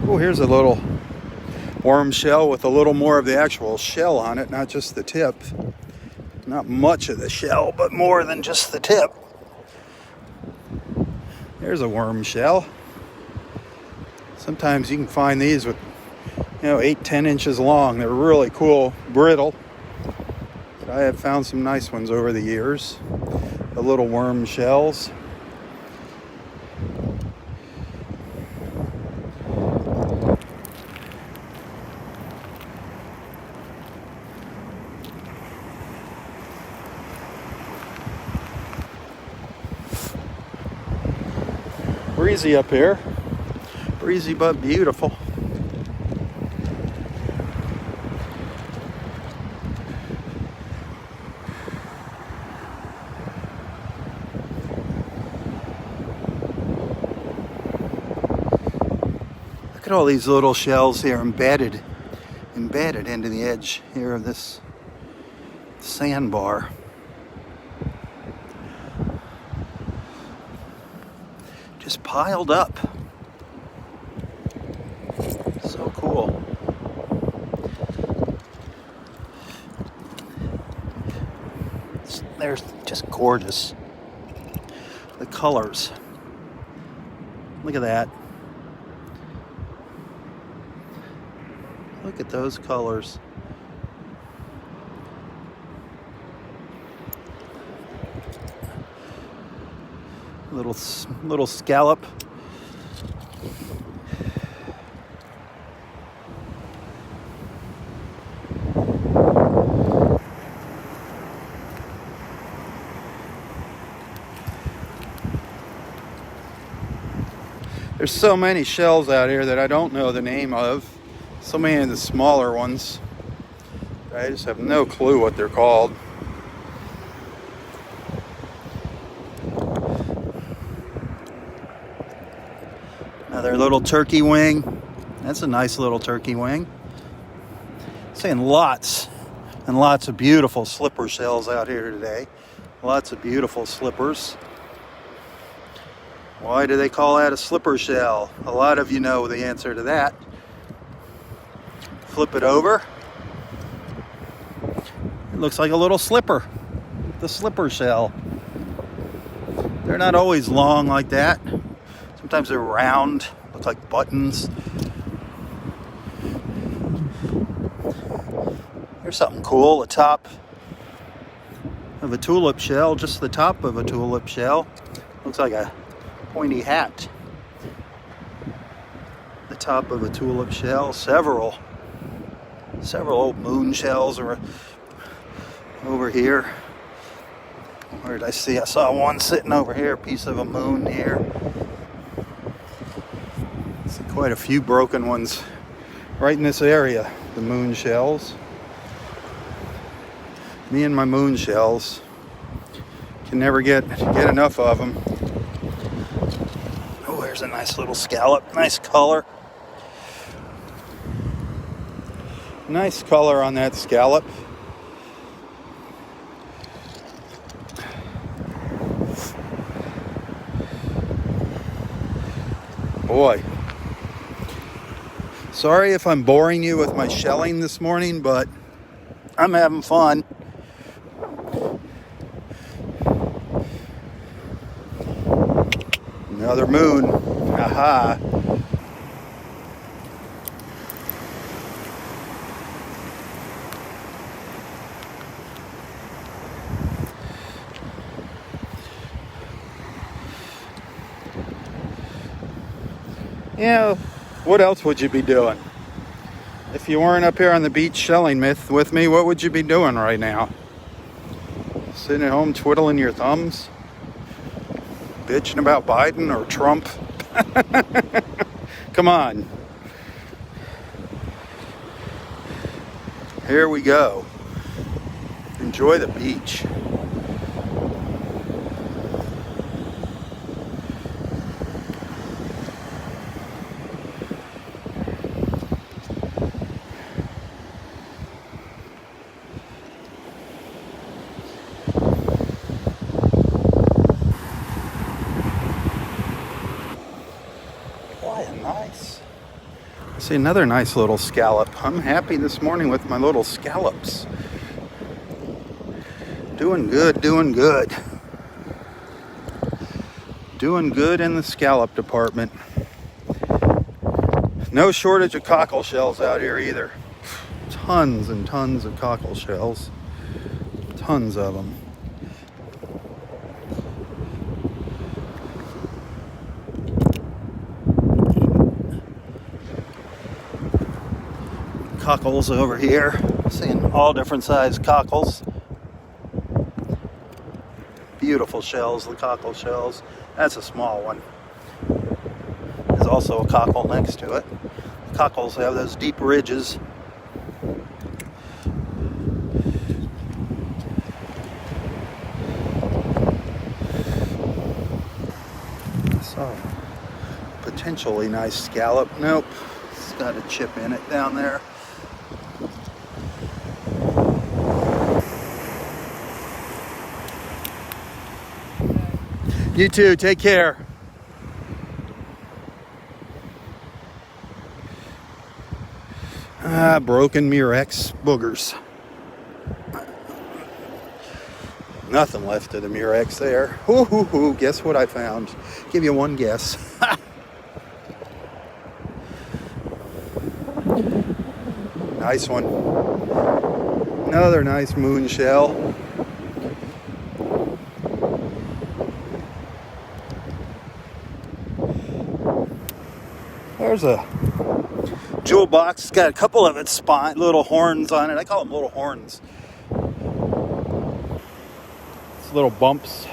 Oh, here's a little worm shell with a little more of the actual shell on it, not just the tip. Not much of the shell, but more than just the tip. There's a worm shell. Sometimes you can find these with, 8-10 inches long. They're really cool, brittle. But I have found some nice ones over the years. The little worm shells. Breezy up here. Breezy but beautiful. Look at all these little shells here embedded into the edge here of this sandbar. Just piled up. So cool. They're just gorgeous. The colors. Look at that. Look at those colors. Little scallop. There's so many shells out here that I don't know the name of. So many of the smaller ones. I just have no clue what they're called. Another little turkey wing. That's a nice little turkey wing. Seeing lots and lots of beautiful slipper shells out here today. Lots of beautiful slippers. Why do they call that a slipper shell? A lot of you know the answer to that. Flip it over. It looks like a little slipper. The slipper shell. They're not always long like that. Sometimes they're round, look like buttons. Here's something cool, the top of a tulip shell, just the top of a tulip shell. Looks like a pointy hat. The top of a tulip shell, several old moon shells are over here. Where did I see? I saw one sitting over here, a piece of a moon here. See quite a few broken ones right in this area, the moon shells. Me and my moon shells can never get enough of them. Oh, there's a nice little scallop, nice color. Nice color on that scallop. Boy, sorry if I'm boring you with my shelling this morning, but I'm having fun. Another moon. Aha. Yeah, what else would you be doing? If you weren't up here on the beach shelling with me, what would you be doing right now? Sitting at home twiddling your thumbs? Bitching about Biden or Trump? Come on. Here we go. Enjoy the beach. Nice. I see another nice little scallop. I'm happy this morning with my little scallops. Doing good, doing good. Doing good in the scallop department. No shortage of cockle shells out here either. Tons and tons of cockle shells. Tons of them. Cockles over here. Seeing all different sized cockles. Beautiful shells, the cockle shells. That's a small one. There's also a cockle next to it. Cockles have those deep ridges. So, potentially nice scallop. Nope, it's got a chip in it down there. You too, take care. Broken Murex boogers. Nothing left of the Murex there. Ooh, guess what I found? Give you one guess. Nice one. Another nice moon shell. There's a jewel box. It's got a couple of its little horns on it. I call them little horns. It's little bumps.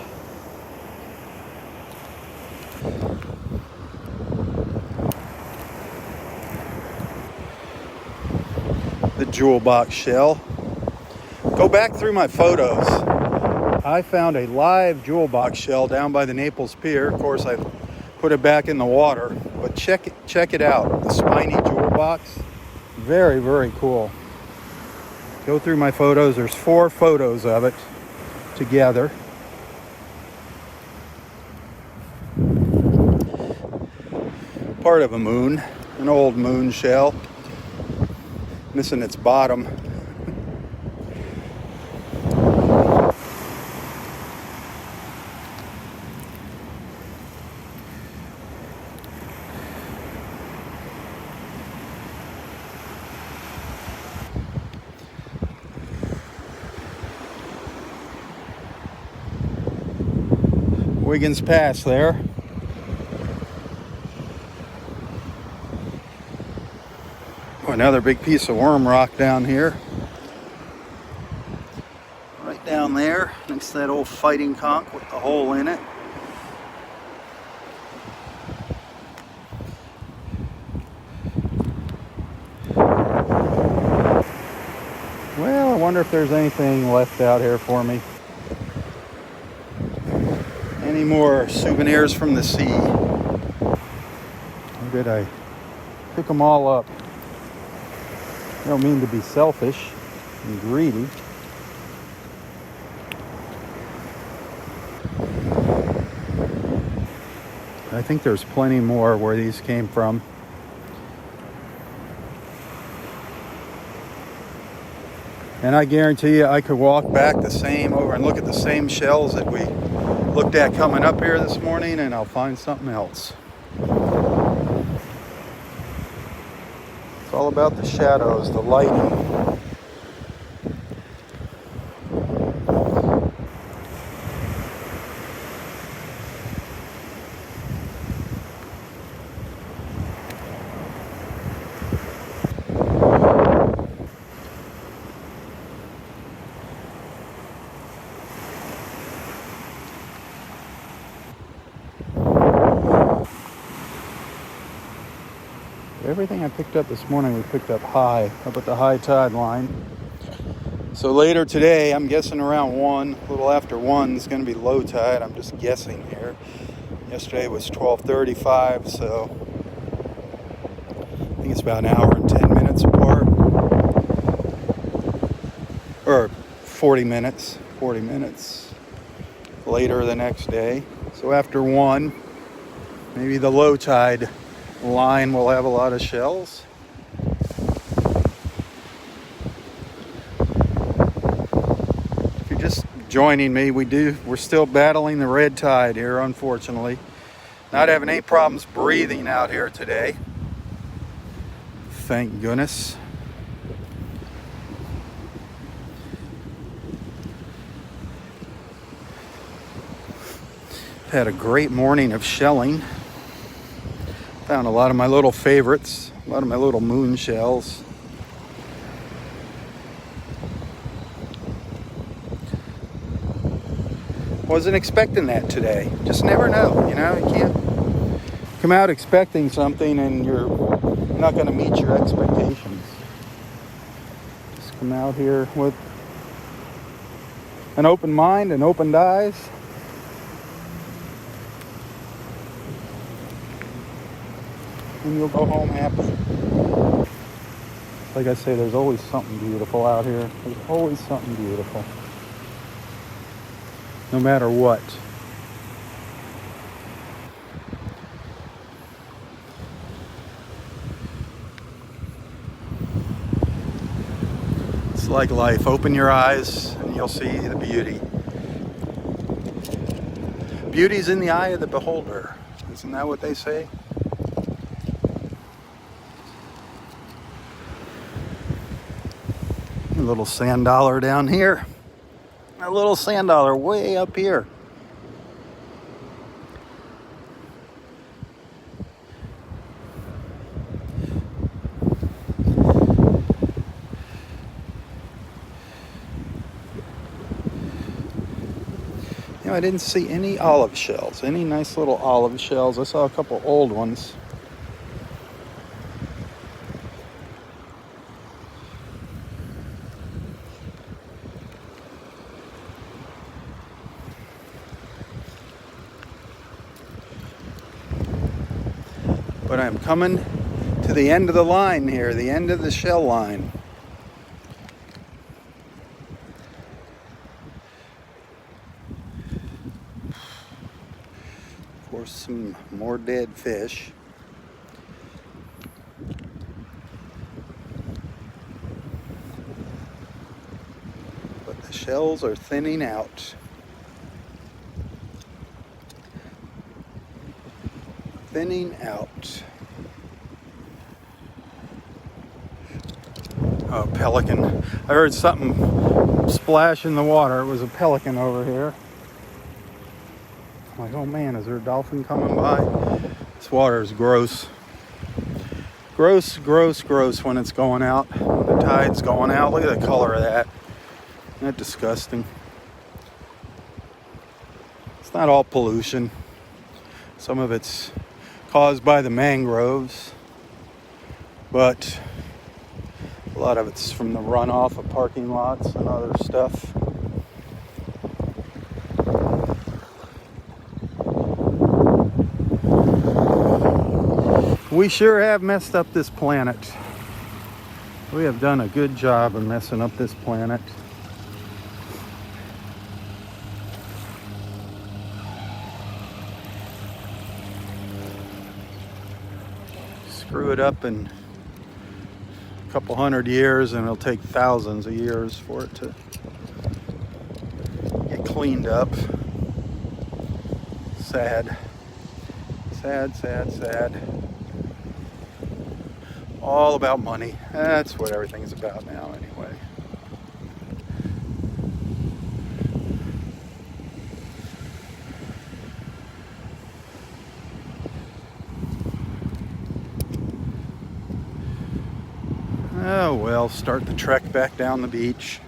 The jewel box shell. Go back through my photos. I found a live jewel box shell down by the Naples Pier. Of course, I put it back in the water, but check it out. The spiny jewel box. Very, very cool. Go through my photos. There's 4 photos of it together. Part of a moon, an old moon shell. Missing its bottom. Wiggins Pass there. Oh, another big piece of worm rock down here. Right down there, next to that old fighting conch with the hole in it. Well, I wonder if there's anything left out here for me. Any more souvenirs from the sea? Or did I pick them all up? I don't mean to be selfish and greedy. I think there's plenty more where these came from. And I guarantee you I could walk back the same over and look at the same shells that we looked at coming up here this morning, and I'll find something else. It's all about the shadows, the lighting. Everything I picked up this morning, we picked up high, up at the high tide line. So later today, I'm guessing around 1, a little after 1, is going to be low tide. I'm just guessing here. Yesterday was 12:35, so I think it's about an hour and 10 minutes apart. Or 40 minutes later the next day. So after 1, maybe the low tide line will have a lot of shells. If you're just joining me, we're still battling the red tide here, unfortunately. Not having any problems breathing out here today. Thank goodness. Had a great morning of shelling. Found a lot of my little favorites, a lot of my little moon shells. Wasn't expecting that today. Just never know, you know, you can't come out expecting something and you're not going to meet your expectations. Just come out here with an open mind and opened eyes. And you'll go home happy. Like I say, there's always something beautiful out here. There's always something beautiful. No matter what. It's like life. Open your eyes and you'll see the beauty. Beauty's in the eye of the beholder. Isn't that what they say? A little sand dollar down here. A little sand dollar way up here. I didn't see any olive shells, any nice little olive shells. I saw a couple old ones. But I'm coming to the end of the line here, the end of the shell line. Of course, some more dead fish. But the shells are thinning out. Thinning out. Oh, pelican. I heard something splash in the water. It was a pelican over here. I'm like, oh man, is there a dolphin coming by? This water is gross. Gross, gross, gross when it's going out. The tide's going out. Look at the color of that. Isn't that disgusting? It's not all pollution. Some of it's caused by the mangroves, but a lot of it's from the runoff of parking lots and other stuff. We sure have messed up this planet. We have done a good job of messing up this planet. Screw it up in a couple hundred years and it'll take thousands of years for it to get cleaned up. Sad. Sad, sad, sad. All about money. That's what everything's about now anyway. Oh well, start the trek back down the beach.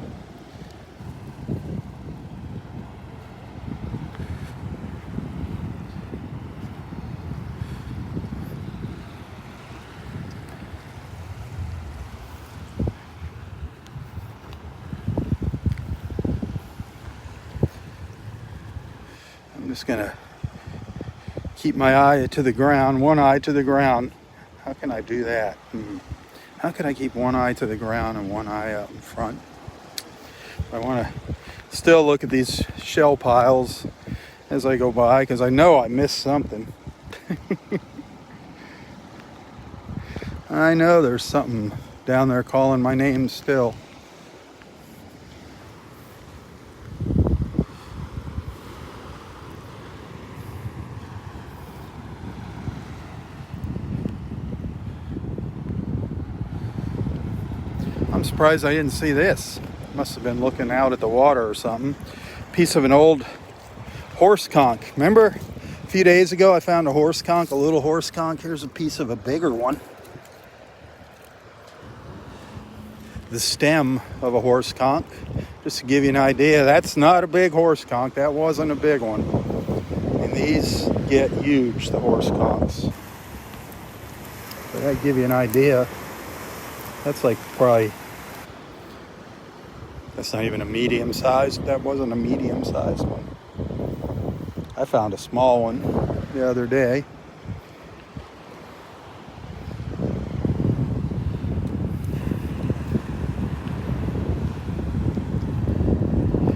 I'm just gonna keep my eye to the ground, one eye to the ground. How can I do that? How can I keep one eye to the ground and one eye out in front? I want to still look at these shell piles as I go by because I know I missed something. I know there's something down there calling my name still. I'm surprised I didn't see this. Must have been looking out at the water or something. Piece of an old horse conch. Remember a few days ago I found a horse conch, a little horse conch. Here's a piece of a bigger one. The stem of a horse conch. Just to give you an idea, that's not a big horse conch. That wasn't a big one. And these get huge, the horse conchs. But that give you an idea. That's like probably, that's not even a medium sized. That wasn't a medium sized one. I found a small one the other day.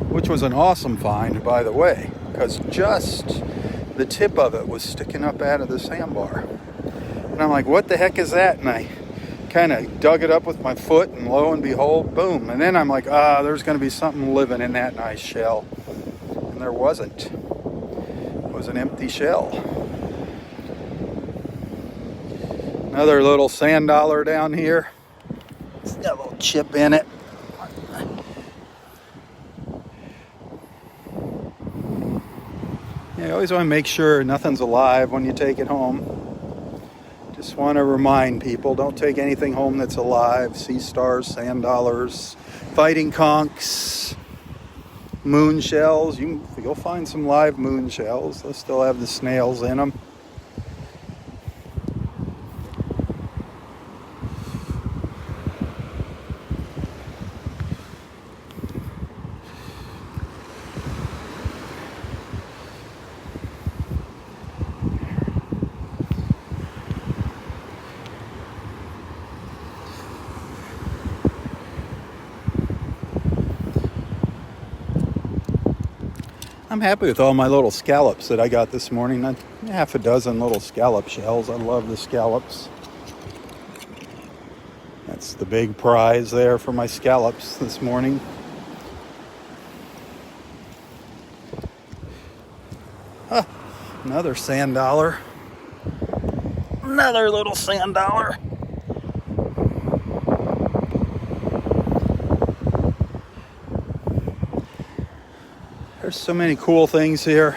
Which was an awesome find, by the way, because just the tip of it was sticking up out of the sandbar. And I'm like, what the heck is that? And I kind of dug it up with my foot, and lo and behold, boom. And then I'm like, there's going to be something living in that nice shell. And there wasn't. It was an empty shell. Another little sand dollar down here. It's got a little chip in it. Yeah, you always want to make sure nothing's alive when you take it home. Just want to remind people, don't take anything home that's alive. Sea stars, sand dollars, fighting conchs, moon shells. You'll find some live moon shells. They'll still have the snails in them. I'm happy with all my little scallops that I got this morning. Half a dozen little scallop shells. I love the scallops. That's the big prize there for my scallops this morning. Ah, another sand dollar. Another little sand dollar. There's so many cool things here.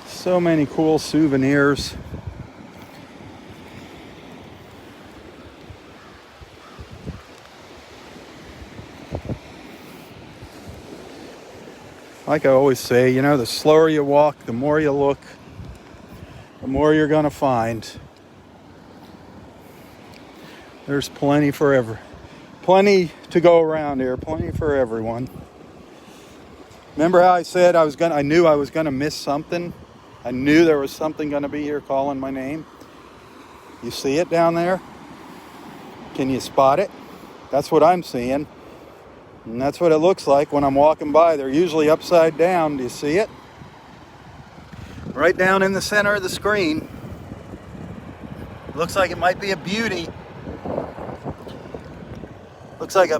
So many cool souvenirs. Like I always say, you know, the slower you walk, the more you look, the more you're going to find. There's plenty to go around here, plenty for everyone. Remember how I said I knew I was gonna miss something? I knew there was something gonna be here calling my name. You see it down there? Can you spot it? That's what I'm seeing. And that's what it looks like when I'm walking by. They're usually upside down. Do you see it? Right down in the center of the screen. Looks like it might be a beauty. Looks like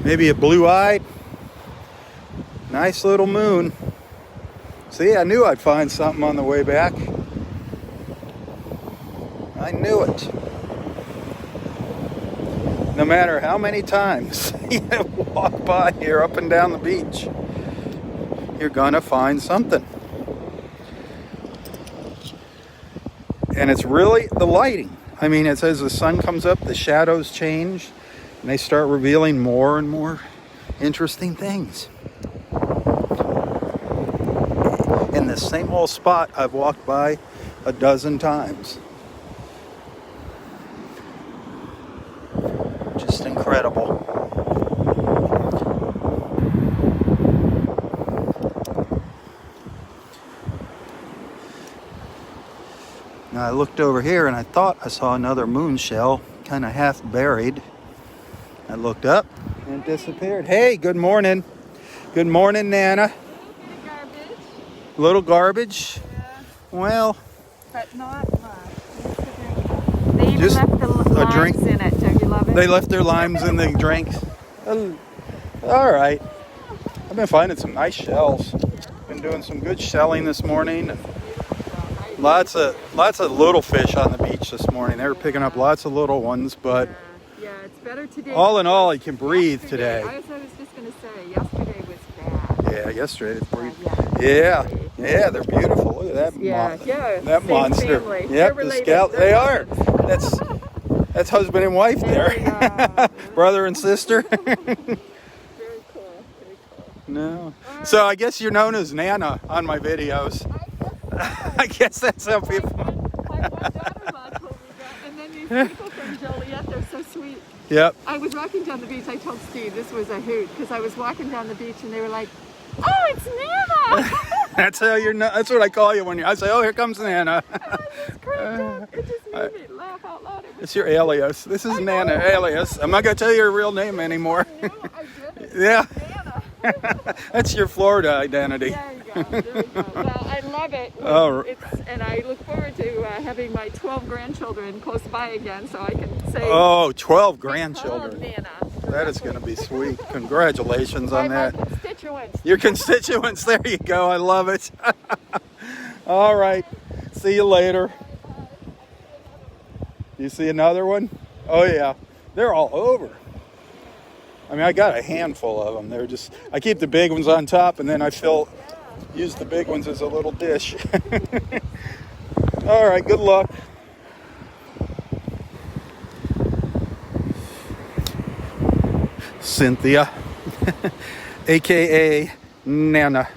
maybe a blue-eyed. Nice little moon. See, I knew I'd find something on the way back. I knew it. No matter how many times you walk by here up and down the beach, you're gonna find something. And it's really the lighting. I mean, it's as the sun comes up, the shadows change, and they start revealing more and more interesting things. In the same old spot I've walked by a dozen times. Just incredible. Now I looked over here and I thought I saw another moon shell, kind of half buried. I looked up and it disappeared. Hey, good morning. Good morning, Nana. Little garbage? Yeah. Well, but not much. They even just left the limes drink. in it. Don't you love it? They left their limes in the drinks. All right. I've been finding some nice shells. Been doing some good shelling this morning. Lots of little fish on the beach this morning. They were picking up lots of little ones, but yeah, it's better today. all in all, you can breathe today. I was just going to say, yesterday was bad. Yeah, yesterday it's breathe. Yeah. Yeah, they're beautiful. Look at that. That same monster. family. Yep, They're the related. scout. They're They are. cousins. That's husband and wife there. Brother and sister. Very cool. Very cool. No. So I guess you're known as Nana on my videos. I guess that's how people. My daughter-in-law told me that. And then these people from Joliet, they're so sweet. Yep. I was walking down the beach. I told Steve this was a hoot because I was walking down the beach and they were like, "Oh, it's Nana." That's how you're. That's what I call you when I say, "Oh, here comes Nana." I just cracked up. It just made me laugh out loud. It's your alias. This is Nana alias. I'm not gonna tell you your real name anymore. I did. Yeah. Nana. That's your Florida identity. There you go. There you go. Well, I love it. Oh. And I look forward to having my 12 grandchildren close by again so I can say, Oh, 12 "Call grandchildren. Nana." That is going to be sweet. Congratulations on My that. constituents. Your constituents. There you go. I love it. All right. See you later. You see another one? Oh, yeah. They're all over. I mean, I got a handful of them. They're just, I keep the big ones on top and then I use the big ones as a little dish. All right. Good luck. Cynthia. aka Nana.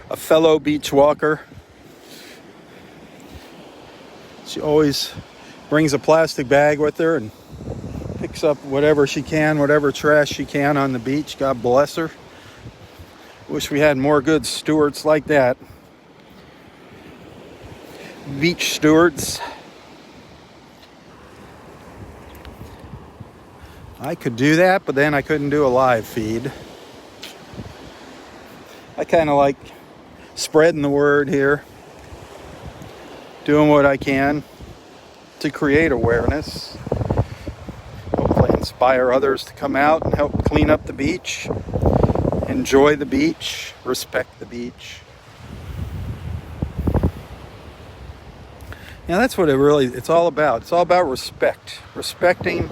A fellow beach walker. She always brings a plastic bag with her and picks up whatever she can, whatever trash she can on the beach. God bless her. Wish we had more good stewards like that. Beach stewards. I could do that, but then I couldn't do a live feed. I kind of like spreading the word here, doing what I can to create awareness, hopefully inspire others to come out and help clean up the beach, enjoy the beach, respect the beach. Now that's what it's all about. It's all about respect, respecting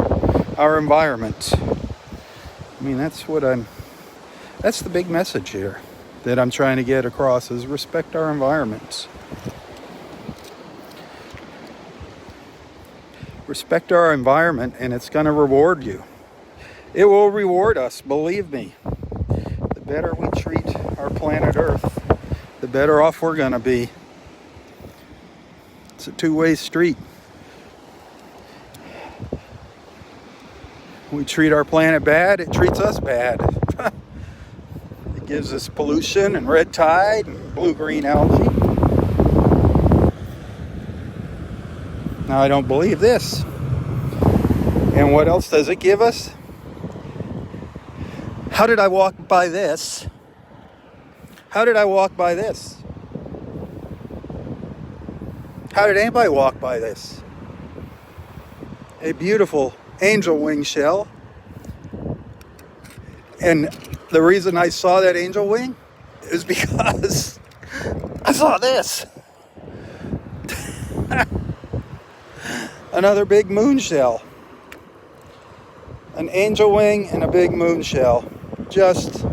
our environment. I mean, that's the big message here that I'm trying to get across, is respect our environment. Respect our environment and it's going to reward you. It will reward us, believe me. The better we treat our planet Earth, the better off we're going to be. It's a two-way street. We treat our planet bad, it treats us bad. It gives us pollution and red tide and blue-green algae. Now, I don't believe this. And what else does it give us? How did I walk by this? How did I walk by this? How did anybody walk by this? A beautiful angel wing shell. And the reason I saw that angel wing is because I saw this. Another big moon shell. An angel wing and a big moon shell just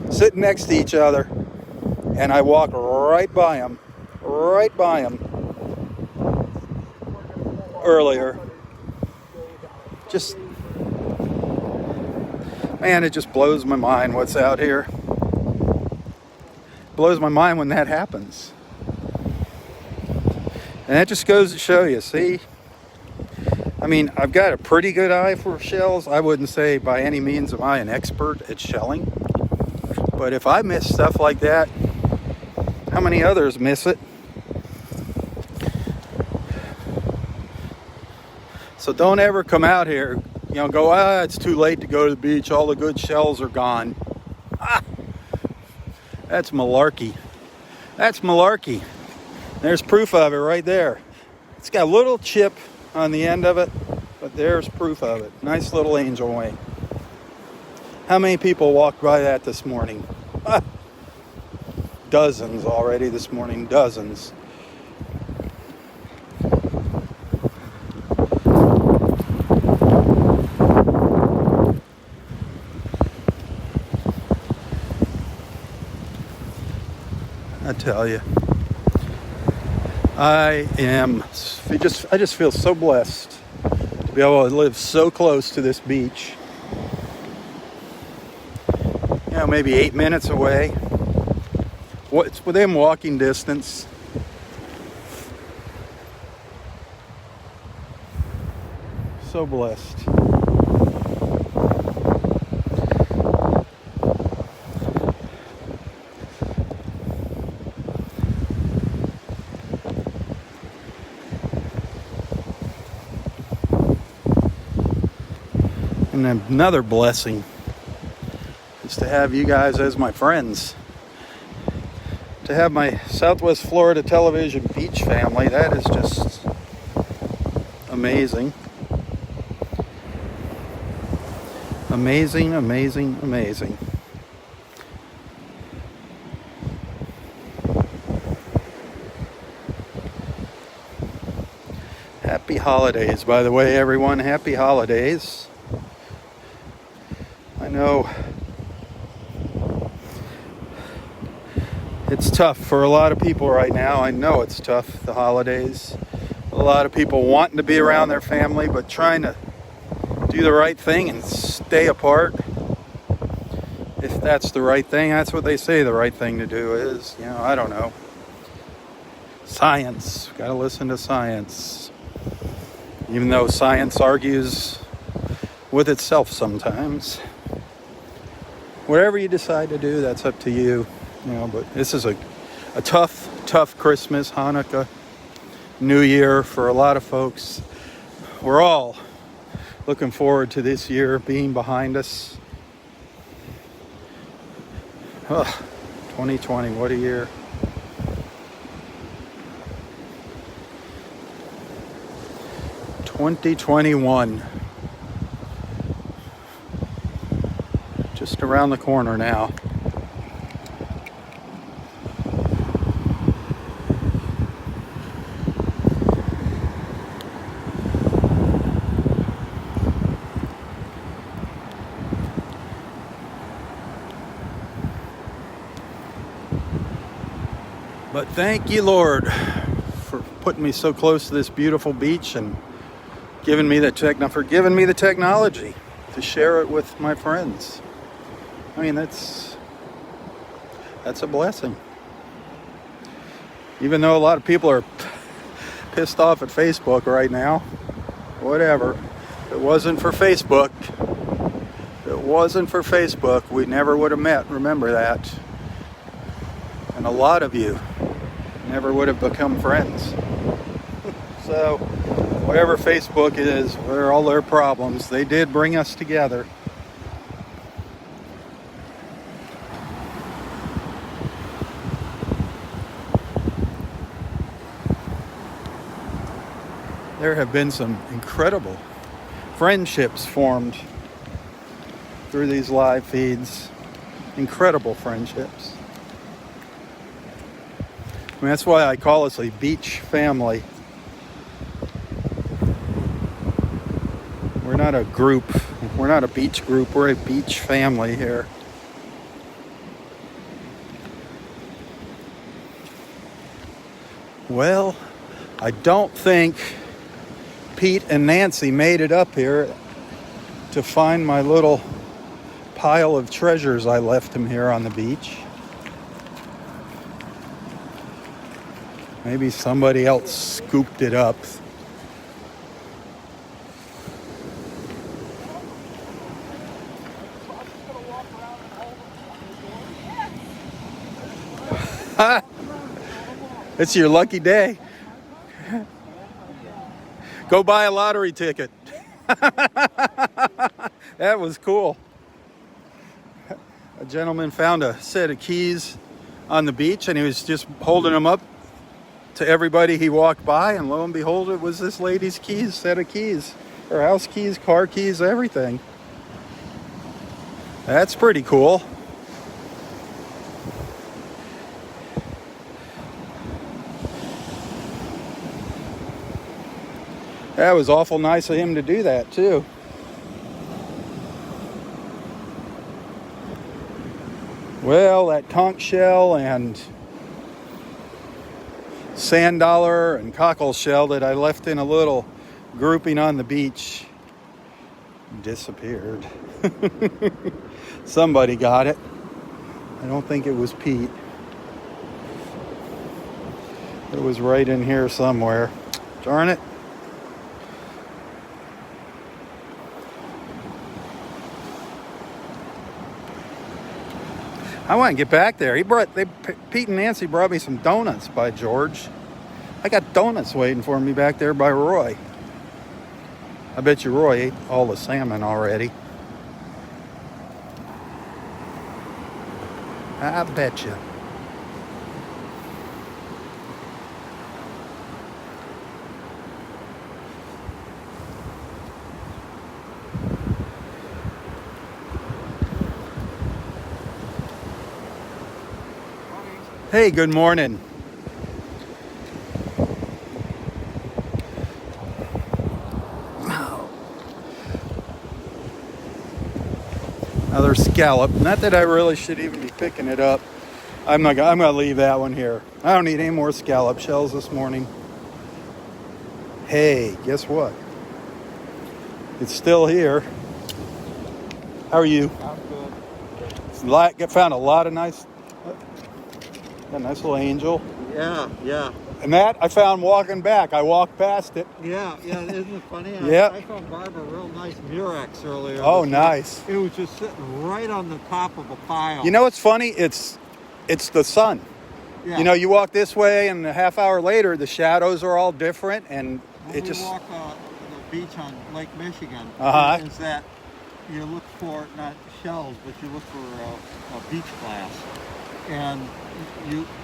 sitting next to each other. And I walked right by them earlier. Just, man, it just blows my mind what's out here. Blows my mind when that happens. And that just goes to show you, see? I mean, I've got a pretty good eye for shells. I wouldn't say by any means am I an expert at shelling. But if I miss stuff like that, how many others miss it? So don't ever come out here, go, it's too late to go to the beach. All the good shells are gone. That's malarkey. That's malarkey. There's proof of it right there. It's got a little chip on the end of it, but there's proof of it. Nice little angel wing. How many people walked by that this morning? Dozens already this morning, dozens. I tell you, I just feel so blessed to be able to live so close to this beach. Maybe 8 minutes away. It's within walking distance. So blessed. And another blessing is to have you guys as my friends. To have my Southwest Florida Television beach family, that is just amazing. Amazing, amazing, amazing. Happy holidays, by the way, everyone. Happy holidays. I know it's tough for a lot of people right now. I know it's tough, the holidays. A lot of people wanting to be around their family, but trying to do the right thing and stay apart. If that's the right thing, that's what they say the right thing to do is. You know, I don't know. Science. Gotta listen to science. Even though science argues with itself sometimes. Whatever you decide to do, that's up to you. You know, but this is a tough Christmas, Hanukkah, New Year for a lot of folks. We're all looking forward to this year being behind us. 2020, what a year. '21. Just around the corner now. But thank you, Lord, for putting me so close to this beautiful beach and giving me the technology to share it with my friends. I mean, that's a blessing. Even though a lot of people are pissed off at Facebook right now, whatever. If it wasn't for Facebook, we never would have met. Remember that. And a lot of you never would have become friends. So, whatever Facebook is, whatever all their problems, they did bring us together. There have been some incredible friendships formed through these live feeds. Incredible friendships. I mean, that's why I call us a beach family. We're not a group. We're not a beach group. We're a beach family here. Well, I don't think Pete and Nancy made it up here to find my little pile of treasures I left them here on the beach. Maybe somebody else scooped it up. It's your lucky day. Go buy a lottery ticket. That was cool. A gentleman found a set of keys on the beach and he was just holding them up to everybody he walked by, and lo and behold, it was this lady's keys, set of keys. Her house keys, car keys, everything. That's pretty cool. That was awful nice of him to do that, too. Well, that conch shell and sand dollar and cockle shell that I left in a little grouping on the beach disappeared. Somebody got it. I don't think it was Pete. It was right in here somewhere. Darn it. I want to get back there. Pete and Nancy brought me some donuts, by George. I got donuts waiting for me back there by Roy. I bet you Roy ate all the salmon already. I bet you. Hey, good morning. Another scallop. Not that I really should even be picking it up. I'm gonna leave that one here. I don't need any more scallop shells this morning. Hey, guess what? It's still here. How are you? I'm good. Found a lot of nice, a nice little angel. Yeah. And that I found walking back. I walked past it. Yeah, isn't it funny? Yep. I found Barbara a real nice murex earlier. Oh, nice. It was just sitting right on the top of a pile. You know what's funny? It's the sun. Yeah. You know, you walk this way, and a half hour later, the shadows are all different, and when it we just. walk the beach on Lake Michigan, is that you look for not shells, but you look for a beach glass, and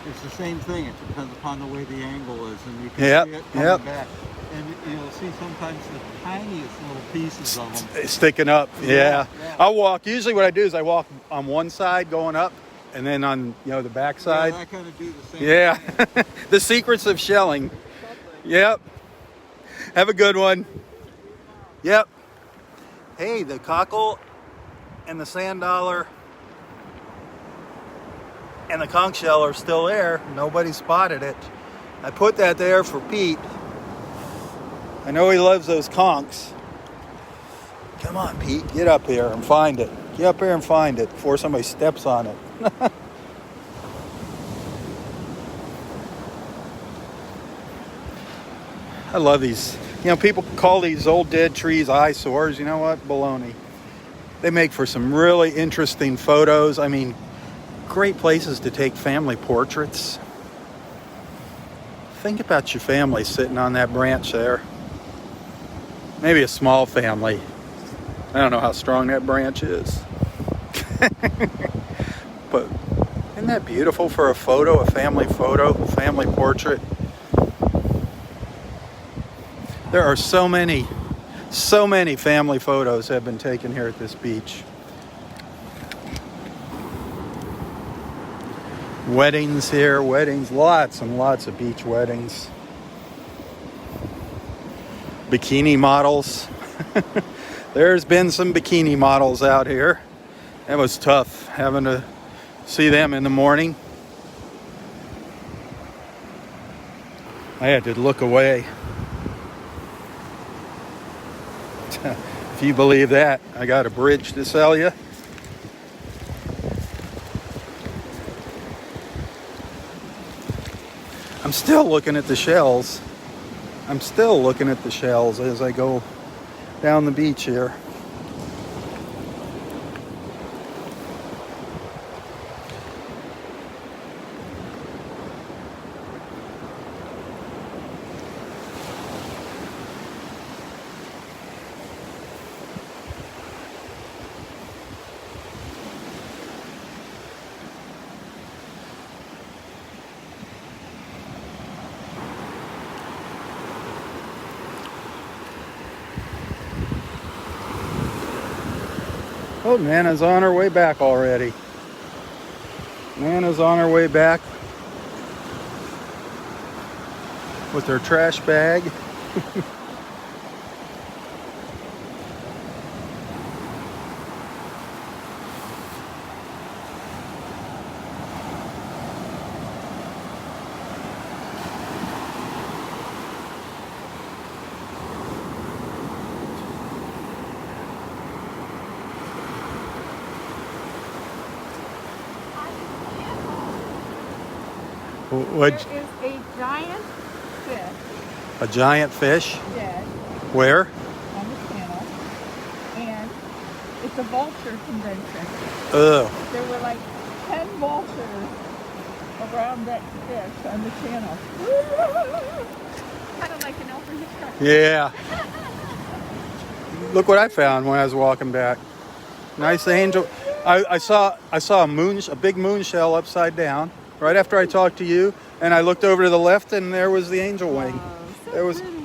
it's the same thing. It depends upon the way the angle is, and you can see it coming back. And you'll see sometimes the tiniest little pieces of them sticking up. Yeah. Yeah. I'll walk. Usually what I do is I walk on one side going up, and then on the back side. Yeah, I kind of do the same Yeah. The secrets of shelling. Yep. Have a good one. Yep. Hey, the cockle and the sand dollar and the conch shell are still there. Nobody spotted it. I put that there for Pete. I know he loves those conchs. Come on, Pete, get up here and find it. Get up here and find it before somebody steps on it. I love these. You know, people call these old dead trees eyesores. You know what? Baloney. They make for some really interesting photos. I mean, great places to take family portraits. Think about your family sitting on that branch there. Maybe a small family. I don't know how strong that branch is. But isn't that beautiful for a photo, a family portrait? There are so many family photos have been taken here at this beach. Weddings here, lots and lots of beach weddings. Bikini models. There's been some bikini models out here. That was tough having to see them in the morning. I had to look away. If you believe that, I got a bridge to sell you. I'm still looking at the shells. As I go down the beach here. Oh, Nana's on her way back already. Nana's on her way back with her trash bag. There is a giant fish. A giant fish? Dead. Where? On the channel. And it's a vulture convention. Ugh. There were like 10 vultures around that fish on the channel. Kind of like an Elmer Hitchcock. Yeah. Look what I found when I was walking back. Nice angel. I saw a big moon shell upside down right after I talked to you, and I looked over to the left, and there was the angel wing. So There was, pretty.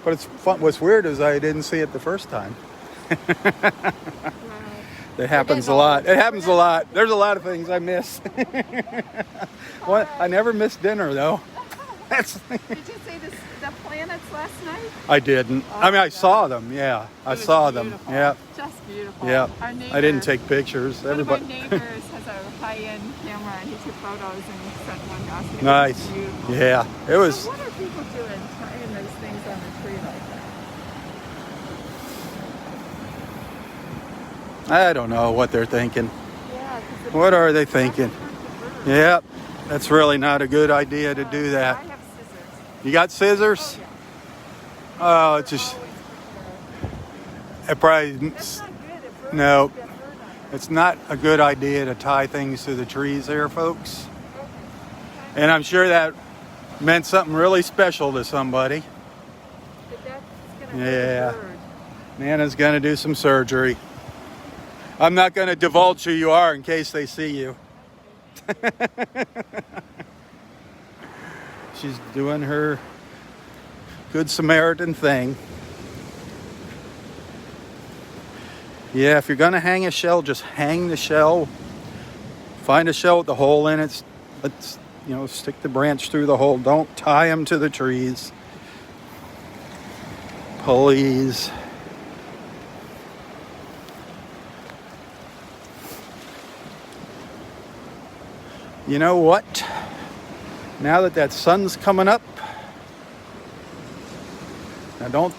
but it's fun. What's weird is I didn't see it the first time. Wow. It happens a lot. It happens a lot. There's a lot of things I miss. I never missed dinner though. Did you see the planets last night? I didn't. Oh I mean, I my saw God. them. Yeah, I It saw was them. beautiful. Yeah, Just beautiful. yeah. Our neighbor, I didn't take pictures. One Everybody. of my neighbors has a high-end camera, and he took photos and sent one to us. And it was Nice. beautiful. Yeah, it was. So what are people doing, tying those things on the tree like that? I don't know what they're thinking. Yeah. What are they thinking? Yeah. Yep, that's really not a good idea to do that. I have scissors. You got scissors? Oh, yeah. Oh, it's just, Always prefer. it probably, That's not good. It burns. No. You get burn on it. it's not a good idea to tie things to the trees here, folks. Okay. And I'm sure that meant something really special to somebody. But that's gonna Yeah. hurt the bird. Nana's gonna do some surgery. I'm not gonna divulge who you are in case they see you. She's doing her Good Samaritan thing. Yeah, if you're gonna hang a shell, just hang the shell. Find a shell with the hole in it. Let's, stick the branch through the hole. Don't tie them to the trees. Please. You know what? Now that sun's coming up, now don't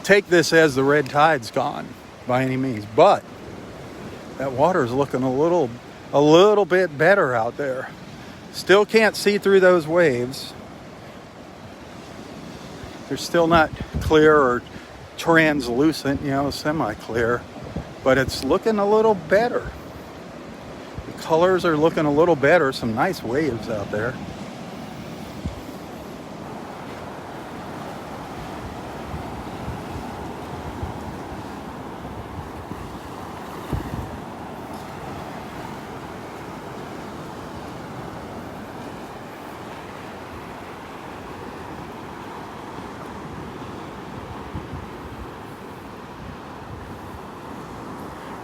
take this as the red tide's gone by any means, but that water's looking a little bit better out there. Still can't see through those waves. They're still not clear or translucent, semi-clear, but it's looking a little better. The colors are looking a little better. Some nice waves out there.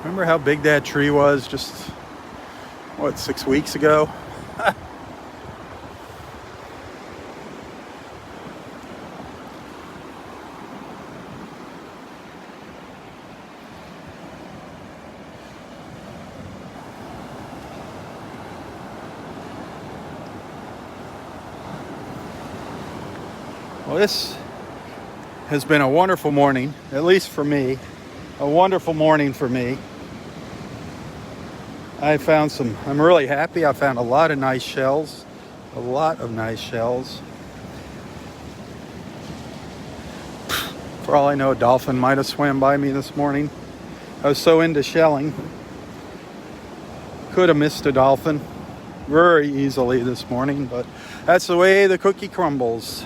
Remember how big that tree was just, 6 weeks ago? Well, this has been a wonderful morning, at least for me. A wonderful morning for me. I'm really happy. I found a lot of nice shells. A lot of nice shells. For all I know, a dolphin might have swam by me this morning. I was so into shelling. Could have missed a dolphin very easily this morning, but that's the way the cookie crumbles.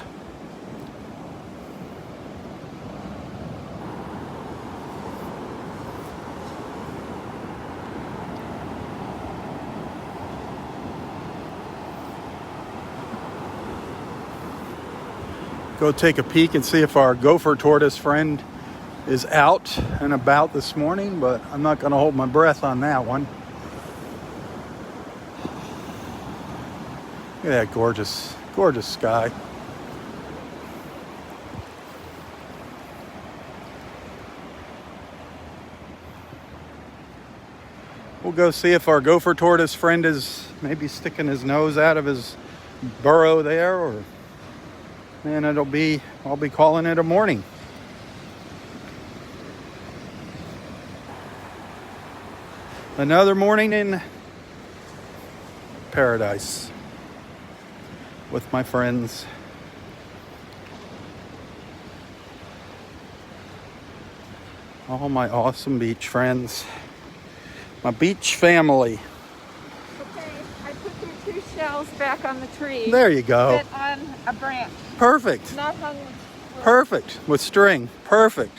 Go take a peek and see if our gopher tortoise friend is out and about this morning, but I'm not going to hold my breath on that one. Look at that gorgeous, gorgeous sky. We'll go see if our gopher tortoise friend is maybe sticking his nose out of his burrow there, and I'll be calling it a morning. Another morning in paradise with my friends. All my awesome beach friends. My beach family. Okay, I put your 2 shells back on the tree. There you go. Sit on a branch. Perfect. Not hung with Perfect. With string. Perfect.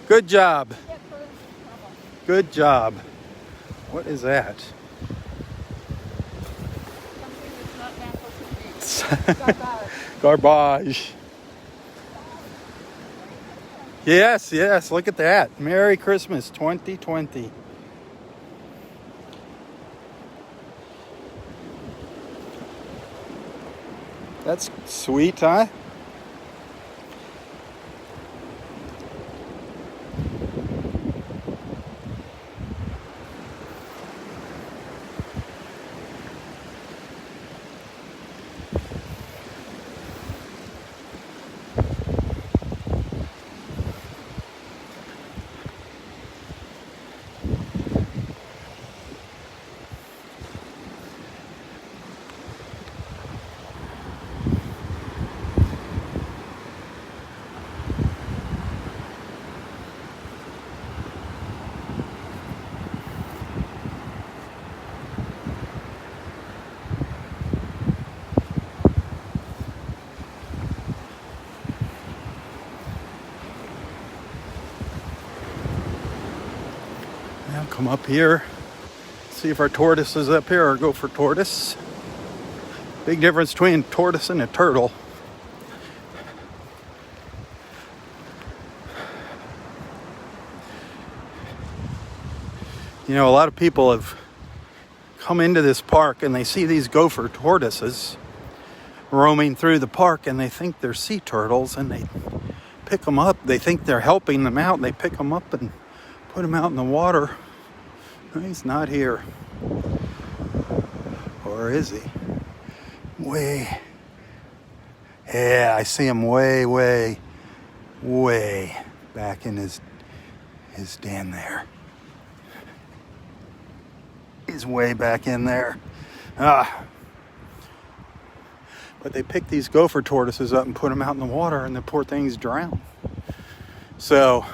Good job. get birds in trouble. Good job. What is that? Something that's not natural to me. Garbage. Yes. Look at that. Merry Christmas 2020. That's sweet, huh? come up here, see if our tortoise is up here, or go for tortoise. Big difference between tortoise and a turtle. You know, a lot of people have come into this park and they see these gopher tortoises roaming through the park and they think they're sea turtles, and they pick them up. They think they're helping them out, and they pick them up and put them out in the water. He's not here. Or is he? Yeah, I see him way back in his den there. He's way back in there. But they pick these gopher tortoises up and put them out in the water, and the poor things drown. So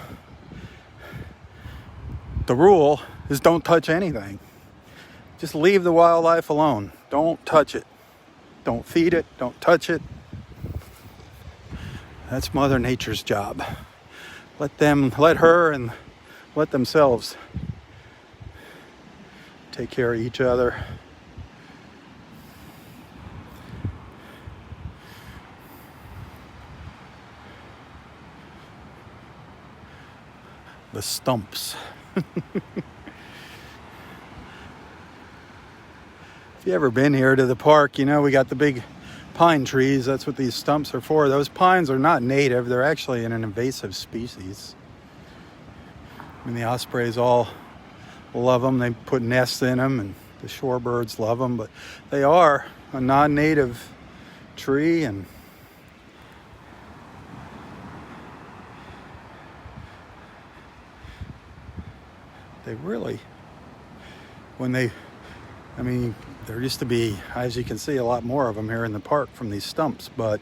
the rule is don't touch anything. Just leave the wildlife alone. Don't touch it. Don't feed it. Don't touch it. That's Mother Nature's job. Let her and let themselves take care of each other. The stumps. If you ever been here to the park, you know we got the big pine trees. That's what these stumps are for. Those pines are not native. They're actually an invasive species. I mean, the ospreys all love them. They put nests in them, and the shorebirds love them. But they are a non-native tree, and they really, there used to be, as you can see, a lot more of them here in the park from these stumps, but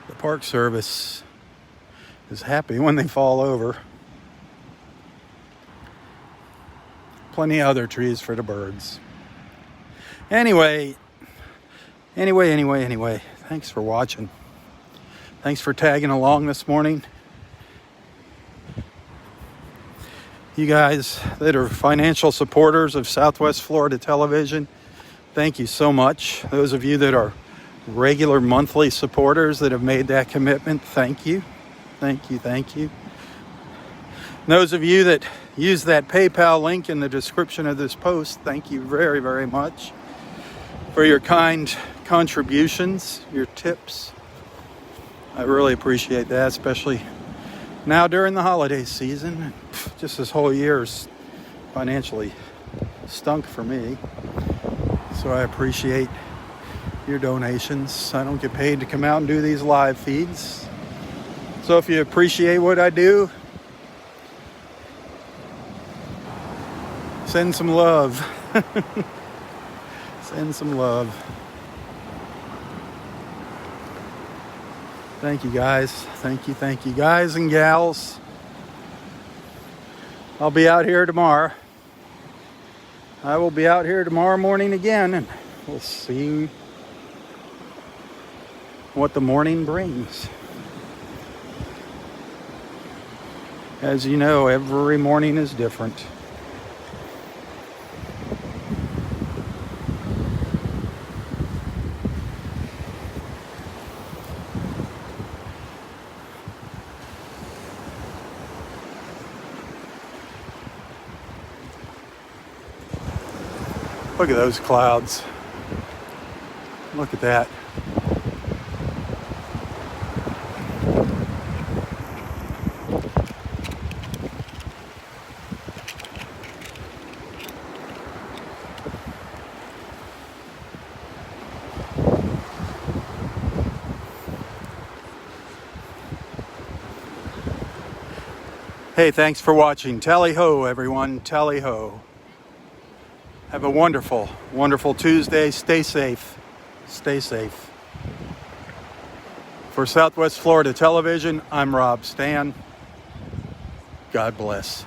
the Park Service is happy when they fall over. Plenty of other trees for the birds. Anyway, thanks for watching. Thanks for tagging along this morning. You guys that are financial supporters of Southwest Florida Television, thank you so much. Those of you that are regular monthly supporters that have made that commitment, thank you. Thank you. Those of you that use that PayPal link in the description of this post, thank you very, very much for your kind contributions, your tips. I really appreciate that, especially now during the holiday season. Just this whole year's financially stunk for me. So I appreciate your donations. I don't get paid to come out and do these live feeds. So if you appreciate what I do, send some love. Send some love. Thank you guys. Thank you guys and gals. I'll be out here tomorrow. I will be out here tomorrow morning again, and we'll see what the morning brings. As you know, every morning is different. Look at those clouds. Look at that. Hey, thanks for watching. Tally ho, everyone. Tally ho. Have a wonderful, wonderful Tuesday. Stay safe. Stay safe. For Southwest Florida Television, I'm Robb Stan. God bless.